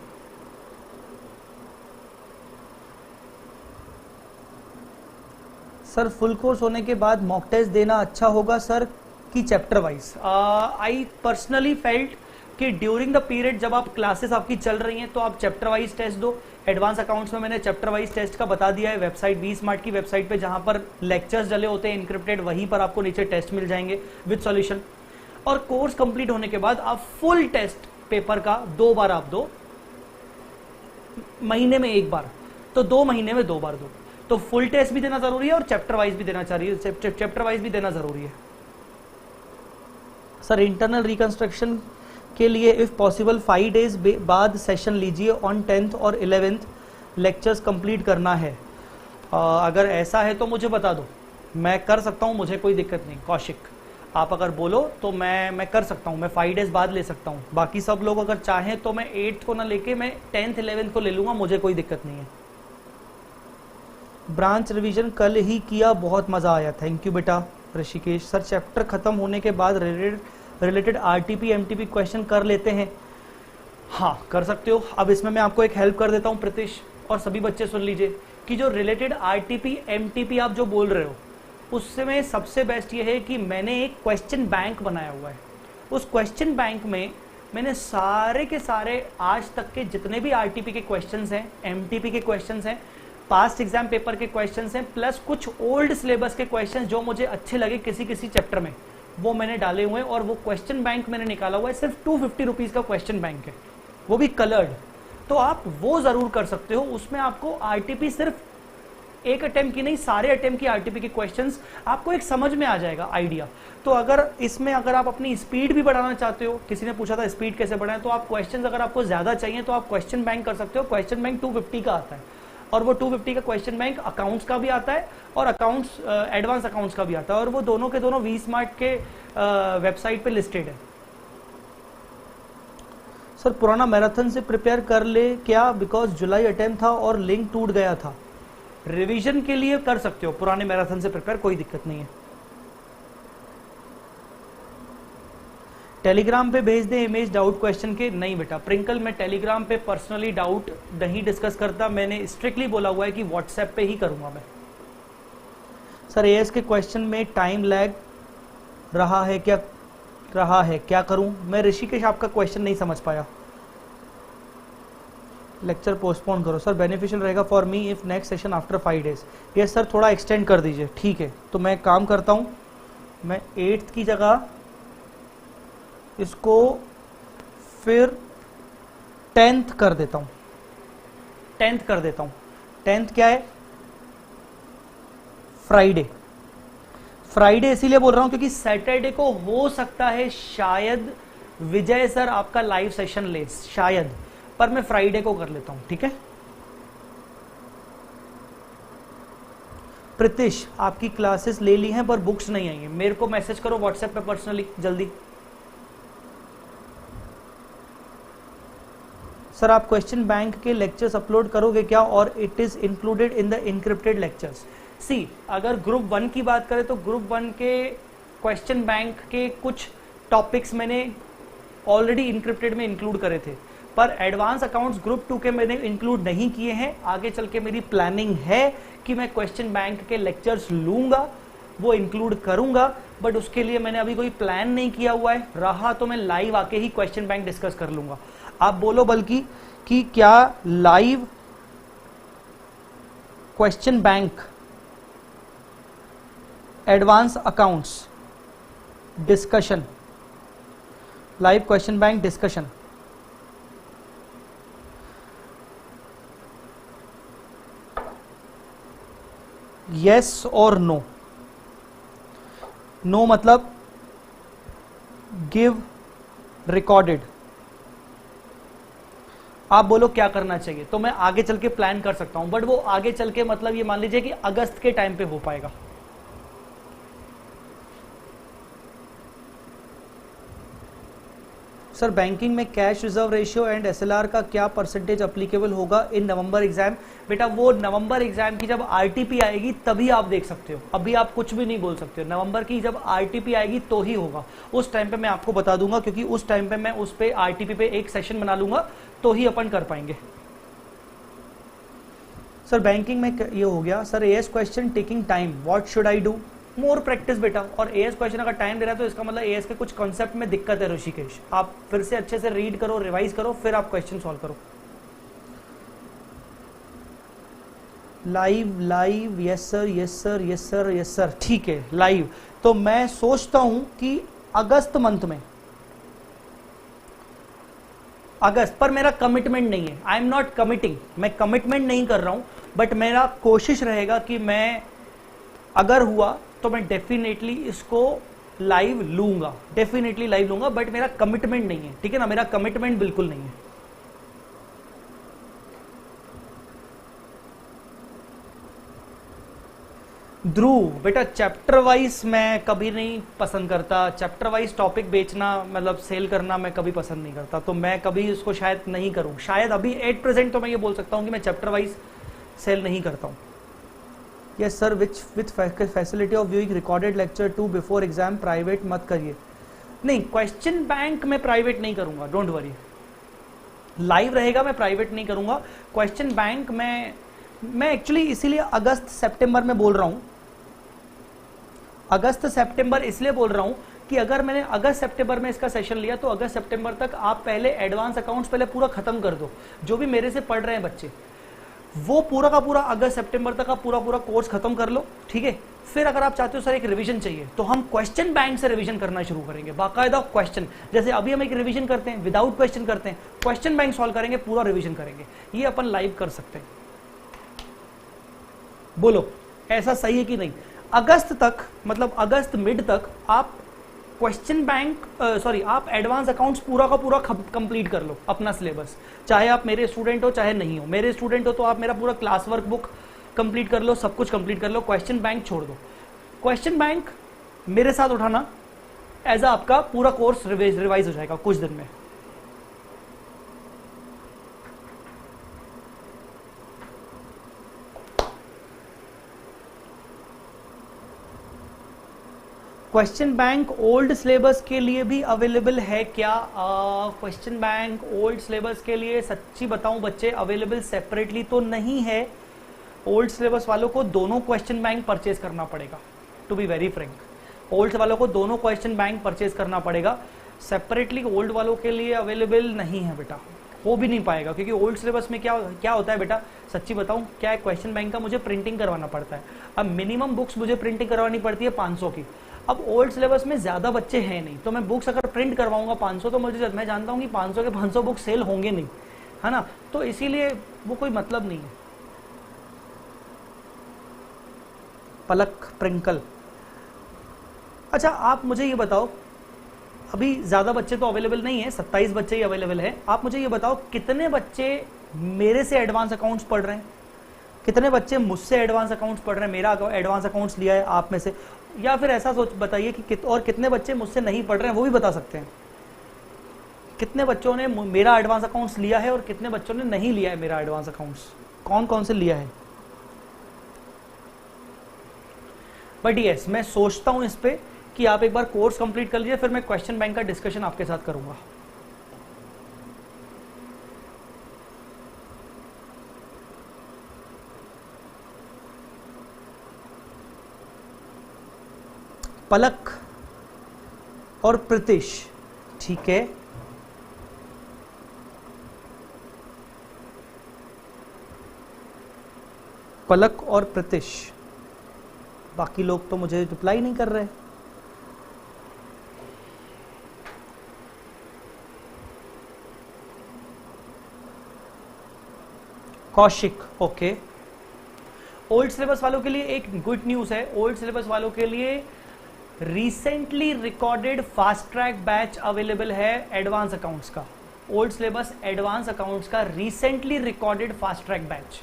सर फुल कोर्स होने के बाद मॉक टेस्ट देना अच्छा होगा सर कि chapter wise? I personally felt कि ड्यूरिंग द पीरियड जब आप क्लासेस आपकी चल रही हैं तो आप चैप्टर वाइज टेस्ट दो। एडवांस अकाउंट्स में मैंने चैप्टर वाइज टेस्ट का बता दिया है, वेबसाइट वी स्मार्ट की वेबसाइट पे जहां पर लेक्चर्स डले होते हैं इनक्रिप्टेड, वहीं पर आपको नीचे टेस्ट मिल जाएंगे विद सॉल्यूशन। और कोर्स कंप्लीट होने के बाद आप फुल टेस्ट पेपर का 2 बार आप दो, महीने में 1 बार, तो 2 महीने में 2 बार दो। तो फुल टेस्ट भी देना जरूरी है और चैप्टर वाइज भी देना चाहिए, चैप्टर वाइज भी देना जरूरी है। सर इंटरनल रिकंस्ट्रक्शन के लिए इफ पॉसिबल 5 डेज बाद सेशन लीजिए ऑन 10th और 11th लेक्चर्स कंप्लीट करना है। अगर ऐसा है तो मुझे बता दो, मैं कर सकता हूँ, मुझे कोई दिक्कत नहीं। कौशिक आप अगर बोलो तो मैं कर सकता हूँ, मैं 5 डेज बाद ले सकता हूँ। बाकी सब लोग अगर चाहें तो मैं 8th को ना लेके मैं 10th 11th को ले लूंगा, मुझे कोई दिक्कत नहीं है। ब्रांच रिवीजन कल ही किया, बहुत मजा आया, थैंक यू बेटा ऋषिकेश। सर चैप्टर खत्म होने के बाद रिलेटेड आरटीपी एमटीपी क्वेश्चन कर लेते हैं? हाँ कर सकते हो। अब इसमें मैं आपको एक हेल्प कर देता हूँ प्रीतिश, और सभी बच्चे सुन लीजिए कि जो रिलेटेड आरटीपी एमटीपी आप जो बोल रहे हो उसमें सबसे बेस्ट ये है कि मैंने एक क्वेश्चन बैंक बनाया हुआ है। उस क्वेश्चन बैंक में मैंने सारे के सारे आज तक के जितने भी आरटीपी के क्वेश्चंस हैं, एमटीपी के क्वेश्चंस हैं, पास्ट एग्जाम पेपर के क्वेश्चंस हैं, प्लस कुछ ओल्ड सिलेबस के क्वेश्चंस जो मुझे अच्छे लगे किसी किसी चैप्टर में, वो मैंने डाले हुए हैं। और वो क्वेश्चन बैंक मैंने निकाला हुआ है, सिर्फ 250 रुपीज का क्वेश्चन बैंक है, वो भी कलर्ड। तो आप वो जरूर कर सकते हो, उसमें आपको आरटीपी सिर्फ एक अटेम्प्ट की नहीं, सारे अटेम्प्ट की आरटीपी के क्वेश्चंस आपको एक समझ में आ जाएगा आइडिया। तो अगर इसमें अगर आप अपनी स्पीड भी बढ़ाना चाहते हो, किसी ने पूछा था स्पीड कैसे बढ़ाएं, तो आप क्वेश्चंस अगर आपको ज्यादा चाहिए तो आप क्वेश्चन बैंक कर सकते हो। क्वेश्चन बैंक 250 का आता है, और वो 250 का क्वेश्चन बैंक अकाउंट्स का भी आता है और अकाउंट्स एडवांस अकाउंट्स का भी आता है, और वो दोनों के दोनों वी स्मार्ट के वेबसाइट पे लिस्टेड है। सर पुराना मैराथन से प्रिपेयर कर ले क्या, बिकॉज जुलाई अटेम्प्ट था और लिंक टूट गया था? रिवीजन के लिए कर सकते हो पुराने मैराथन से प्रिपेयर, कोई दिक्कत नहीं है। टेलीग्राम पे भेज दे इमेज डाउट क्वेश्चन के? नहीं बेटा प्रिंकल, मैं टेलीग्राम पे पर्सनली डाउट नहीं डिस्कस करता, मैंने स्ट्रिक्टली बोला हुआ है कि व्हाट्सएप पे ही करूंगा मैं। सर एएस के क्वेश्चन में टाइम लैग रहा है क्या करूं मैं? ऋषिकेश आपका क्वेश्चन नहीं समझ पाया, लेक्चर पोस्टपोन करो। सर बेनिफिशियल रहेगा for me if next session after 5 days. Yes sir थोड़ा एक्सटेंड कर दीजिए। ठीक है, तो मैं काम करता हूं, मैं 8th की जगह इसको फिर 10th कर देता हूं, 10th कर देता हूं। 10th क्या है? फ्राइडे। फ्राइडे इसीलिए बोल रहा हूं क्योंकि सैटरडे को हो सकता है शायद विजय सर आपका लाइव सेशन ले, शायद, पर मैं फ्राइडे को कर लेता हूं, ठीक है। प्रीतिश आपकी क्लासेस ले ली हैं पर बुक्स नहीं आई हैं, मेरे को मैसेज करो व्हाट्सएप पे पर्सनली जल्दी। सर आप क्वेश्चन बैंक के लेक्चर्स अपलोड करोगे क्या, और it is included in the encrypted lectures? See अगर ग्रुप 1 की बात करें तो ग्रुप 1 के क्वेश्चन बैंक के कुछ टॉपिक्स मैंने ऑलरेडी इनक्रिप्टेड में इंक्लूड करे थे, पर एडवांस अकाउंट्स ग्रुप 2 के मैंने इंक्लूड नहीं किए हैं। आगे चल के मेरी प्लानिंग है कि मैं क्वेश्चन बैंक के लेक्चर्स लूंगा, वो इंक्लूड करूंगा, बट उसके लिए मैंने अभी कोई प्लान नहीं किया हुआ है। रहा तो मैं लाइव आके ही क्वेश्चन बैंक डिस्कस कर लूंगा। आप बोलो बल्कि कि क्या live question bank advance accounts discussion, live question bank discussion, yes और नो? नो मतलब गिव रिकॉर्डेड। आप बोलो क्या करना चाहिए, तो मैं आगे चल के प्लान कर सकता हूं, बट वो आगे चल के मतलब ये मान लीजिए कि अगस्त के टाइम पे हो पाएगा। सर बैंकिंग में cash reserve ratio and SLR का क्या परसेंटेज अप्लीकेबल होगा इन नवंबर एग्जाम? बेटा वो नवंबर एग्जाम की जब आरटीपी आएगी तभी आप देख सकते हो, अभी आप कुछ भी नहीं बोल सकते हो। नवंबर की जब आरटीपी आएगी तो ही होगा, उस टाइम पे मैं आपको बता दूंगा, क्योंकि उस टाइम पे मैं उस पे आरटीपी पे एक सेशन बना लूंगा, तो ही अपन कर पाएंगे। सर बैंकिंग में ये हो गया। Sir as question taking time, what should I do? More practice बेटा। और एएस क्वेश्चन अगर टाइम दे रहा है तो इसका मतलब एएस के कुछ कॉन्सेप्ट में दिक्कत है ऋषिकेश। आप फिर से अच्छे से रीड करो, रिवाइज करो, फिर आप क्वेश्चन सॉल्व करो। Live live, yes sir yes sir yes sir yes sir, ठीक है लाइव। तो मैं सोचता हूं कि अगस्त मंथ में, अगस्त पर मेरा कमिटमेंट नहीं है, आई एम नॉट कमिटिंग, मैं कमिटमेंट नहीं कर रहा हूं, बट मेरा कोशिश रहेगा कि मैं अगर हुआ तो मैं डेफिनेटली इसको लाइव लूंगा, डेफिनेटली लाइव लूंगा, बट मेरा कमिटमेंट नहीं है, ठीक है ना, मेरा कमिटमेंट बिल्कुल नहीं है। ध्रुव बेटा चैप्टर वाइज मैं कभी नहीं पसंद करता, चैप्टर वाइज टॉपिक बेचना मतलब सेल करना मैं कभी पसंद नहीं करता, तो मैं कभी इसको शायद नहीं करूं, शायद अभी एट प्रेजेंट तो मैं ये बोल सकता हूं कि मैं चैप्टर वाइज सेल नहीं करता हूं। Yes sir, with facility of viewing recorded lecture 2 before exam, private मत करिए। नहीं, क्वेश्चन बैंक में प्राइवेट नहीं करूंगा, डोंट वरी, लाइव रहेगा, मैं प्राइवेट नहीं करूंगा। क्वेश्चन बैंक में मैं एक्चुअली इसीलिए अगस्त सितंबर में बोल रहा हूं, अगस्त सितंबर इसलिए बोल रहा हूं कि अगर मैंने अगस्त सितंबर में इसका सेशन लिया तो अगस्त सितंबर तक आप पहले एडवांस अकाउंट्स पहले पूरा खत्म कर दो, जो भी मेरे से पढ़ रहे हैं बच्चे वो पूरा का पूरा अगस्त सितंबर तक आप पूरा पूरा कोर्स खत्म कर लो, ठीक है। फिर अगर आप चाहते हो सर एक रिवीजन चाहिए तो हम क्वेश्चन बैंक से रिवीजन करना शुरू करेंगे, बाकायदा क्वेश्चन, जैसे अभी हम एक रिवीजन करते हैं विदाउट क्वेश्चन करते हैं, क्वेश्चन बैंक सॉल्व करेंगे, पूरा रिवीजन करेंगे, ये अपन लाइव कर सकते हैं। बोलो ऐसा सही है कि नहीं? अगस्त तक मतलब अगस्त मिड तक आप क्वेश्चन बैंक आप एडवांस अकाउंट्स पूरा का पूरा कंप्लीट कर लो अपना सिलेबस, चाहे आप मेरे स्टूडेंट हो चाहे नहीं हो। मेरे स्टूडेंट हो तो आप मेरा पूरा क्लास वर्क बुक कंप्लीट कर लो, सब कुछ कंप्लीट कर लो, क्वेश्चन बैंक छोड़ दो। क्वेश्चन बैंक मेरे साथ उठाना, एज आपका पूरा कोर्स रिवाइज हो जाएगा कुछ दिन में। क्वेश्चन बैंक ओल्ड सिलेबस के लिए भी अवेलेबल है क्या? क्वेश्चन बैंक ओल्ड सिलेबस के लिए सच्ची बताऊं बच्चे अवेलेबल सेपरेटली तो नहीं है। ओल्ड सिलेबस वालों को दोनों क्वेश्चन बैंक परचेज करना पड़ेगा, to be very frank. Old वालों को दोनों क्वेश्चन बैंक परचेज करना पड़ेगा, सेपरेटली ओल्ड वालों के लिए अवेलेबल नहीं है बेटा, हो भी नहीं पाएगा, क्योंकि ओल्ड सिलेबस में क्या होता है बेटा, सच्ची बताऊं क्या है, क्वेश्चन बैंक का मुझे प्रिंटिंग करवाना पड़ता है। अब मिनिमम बुक्स मुझे प्रिंटिंग करवानी पड़ती है 500 की। अब ओल्ड सिलेबस में ज्यादा बच्चे हैं नहीं, तो मैं बुक्स अगर प्रिंट करवाऊंगा 500 तो मुझे मैं जानता हूं कि 500 के 500 बुक सेल होंगे नहीं, है ना, तो इसीलिए वो कोई मतलब नहीं है। पलक प्रिंकल, अच्छा आप मुझे ये बताओ, अभी ज्यादा बच्चे तो अवेलेबल नहीं है, 27 बच्चे ही अवेलेबल है। आप मुझे ये बताओ कितने बच्चे मेरे से एडवांस अकाउंट्स पढ़ रहे हैं, कितने बच्चे मुझसे एडवांस अकाउंट्स पढ़ रहे हैं, मेरा एडवांस अकाउंट्स लिया है आप में से, या फिर ऐसा सोच बताइए कि और कितने बच्चे मुझसे नहीं पढ़ रहे हैं, वो भी बता सकते हैं। कितने बच्चों ने मेरा एडवांस अकाउंट्स लिया है और कितने बच्चों ने नहीं लिया है मेरा एडवांस अकाउंट्स, कौन कौन से लिया है? बट यस, मैं सोचता हूं इस पे कि आप एक बार कोर्स कंप्लीट कर लीजिए, फिर मैं क्वेश्चन बैंक का डिस्कशन आपके साथ करूंगा। पलक और प्रीतिश, ठीक है, पलक और प्रीतिश, बाकी लोग तो मुझे रिप्लाई नहीं कर रहे। कौशिक, ओके। ओल्ड सिलेबस वालों के लिए एक गुड न्यूज है, ओल्ड सिलेबस वालों के लिए recently recorded fast track batch available है एडवांस अकाउंट्स का। ओल्ड सिलेबस एडवांस अकाउंट्स का recently recorded fast track batch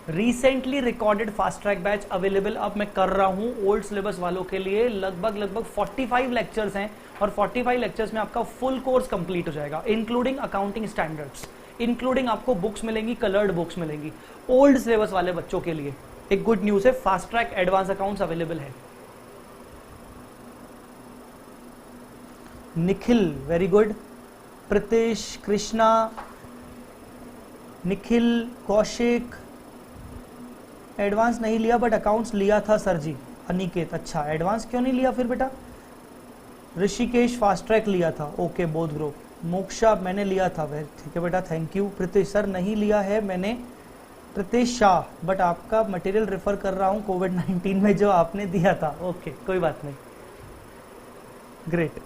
recently recorded fast track batch available अब मैं कर रहा हूं ओल्ड सिलेबस वालों के लिए। लगभग 45 लेक्चर्स हैं और 45 लेक्चर्स में आपका फुल कोर्स कंप्लीट हो जाएगा, इंक्लूडिंग अकाउंटिंग स्टैंडर्ड्स, इंक्लूडिंग आपको बुक्स मिलेंगी, कलर्ड बुक्स मिलेंगी ओल्ड सिलेबस वाले बच्चों के लिए। एक गुड न्यूज है, fast track advance accounts available है। Nikhil very good, Pritesh, Krishna, Nikhil, Kaushik, advance नहीं लिया बट अकाउंट्स लिया था सर जी। अनिकेत, अच्छा एडवांस क्यों नहीं लिया फिर बेटा? ऋषिकेश फास्ट ट्रैक लिया था, ओके बोध ग्रुप। मोक्षा मैंने लिया था, वेरी ठीक है बेटा, थैंक यू। प्रीतेश सर नहीं लिया है मैंने, प्रीतेश शाह, बट आपका मटेरियल रेफर कर रहा हूँ कोविड-19 में जो आपने दिया था। ओके कोई बात नहीं, ग्रेट।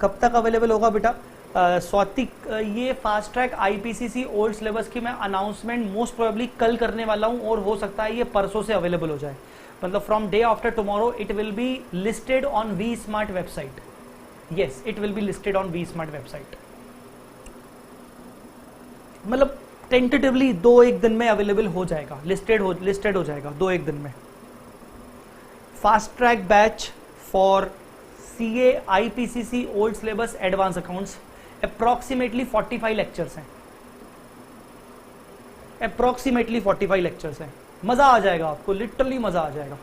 कब तक अवेलेबल होगा बेटा? स्वाति, ये fast track IPCC old syllabus की मैं अनाउंसमेंट मोस्ट प्रोबेबली कल करने वाला हूं और हो सकता है ये परसों से अवेलेबल हो जाए। मतलब from day after tomorrow it will be listed on V Smart website. Yes, it will be listed on V Smart website. मतलब टेंटेटिवली 2-1 दिन में अवेलेबल हो जाएगा, लिस्टेड हो जाएगा 2-1 दिन में। Fast track batch for CA IPCC old syllabus advance accounts, approximately 45 lectures हैं, अप्रोक्सीमेटली 45 लेक्चर्स हैं। मजा आ जाएगा आपको, लिटरली मजा आ जाएगा।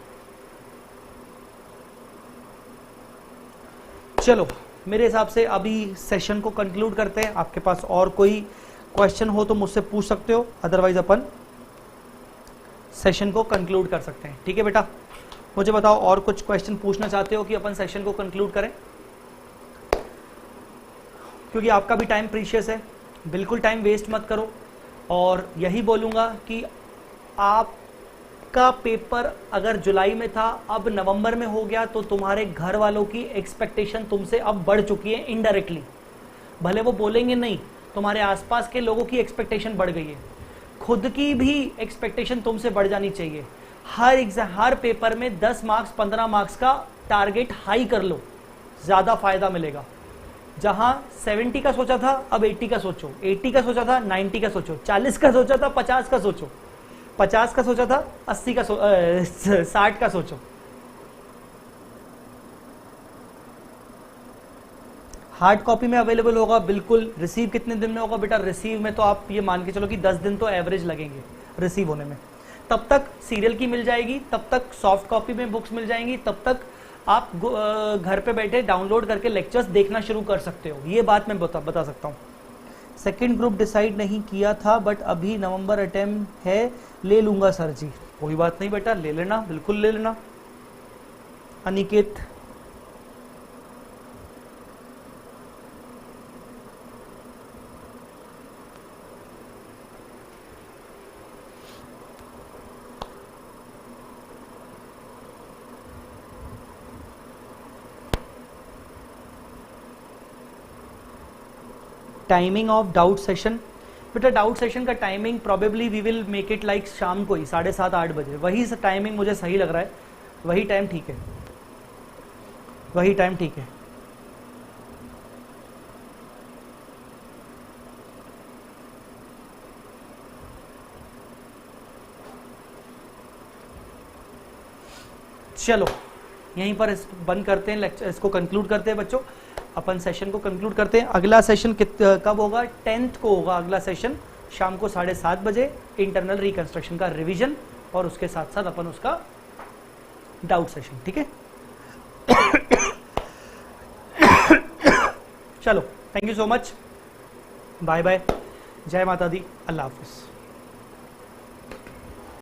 चलो मेरे हिसाब से अभी सेशन को कंक्लूड करते हैं। आपके पास और कोई क्वेश्चन हो तो मुझसे पूछ सकते हो, अदरवाइज अपन सेशन को कंक्लूड कर सकते हैं। ठीक है बेटा, मुझे बताओ और कुछ क्वेश्चन पूछना चाहते हो कि अपन सेशन को कंक्लूड करें? क्योंकि आपका भी टाइम प्रीशियस है, बिल्कुल टाइम वेस्ट मत करो। और यही बोलूँगा कि आपका पेपर अगर जुलाई में था, अब नवंबर में हो गया, तो तुम्हारे घर वालों की एक्सपेक्टेशन तुमसे अब बढ़ चुकी है इनडायरेक्टली। भले वो बोलेंगे नहीं, तुम्हारे आसपास के लोगों की एक्सपेक्टेशन बढ़ गई है, खुद की भी एक्सपेक्टेशन तुमसे बढ़ जानी चाहिए। हर पेपर में 10 मार्क्स 15 मार्क्स का टारगेट हाई कर लो, ज़्यादा फायदा मिलेगा। जहां 70 का सोचा था अब 80 का सोचो, 80 का सोचा था 90 का सोचो, 40 का सोचा था 50 का सोचो, 50 का सोचा था 80 का 60 का सोचो। हार्ड कॉपी में अवेलेबल होगा बिल्कुल। रिसीव कितने दिन में होगा बेटा? रिसीव में तो आप ये मान के चलो कि 10 दिन तो एवरेज लगेंगे रिसीव होने में। तब तक सीरियल की मिल जाएगी, तब तक सॉफ्ट कॉपी में बुक्स मिल जाएंगी, तब तक आप घर पे बैठे डाउनलोड करके लेक्चर्स देखना शुरू कर सकते हो। ये बात मैं बता सकता हूँ। सेकंड ग्रुप डिसाइड नहीं किया था बट अभी नवंबर अटेम्प्ट है, ले लूंगा सर जी। कोई बात नहीं बेटा, ले लेना, बिल्कुल ले लेना। Aniket, timing of doubt session बेटा, डाउट सेशन का timing probably we will make it like शाम को ही 7:30-8 बजे। वही टाइमिंग मुझे सही लग रहा है, वही टाइम ठीक है, वही टाइम ठीक है। चलो यहीं पर बंद करते हैं लेक्चर, इसको कंक्लूड करते हैं बच्चों। अपन सेशन को कंक्लूड करते हैं। अगला सेशन कब होगा? 10th को होगा अगला सेशन, शाम को 7:30 बजे। इंटरनल रिकंस्ट्रक्शन का रिवीजन और उसके साथ साथ अपन उसका डाउट सेशन। ठीक है चलो, thank you so much, bye bye, जय माता दी, अल्लाह हाफिज।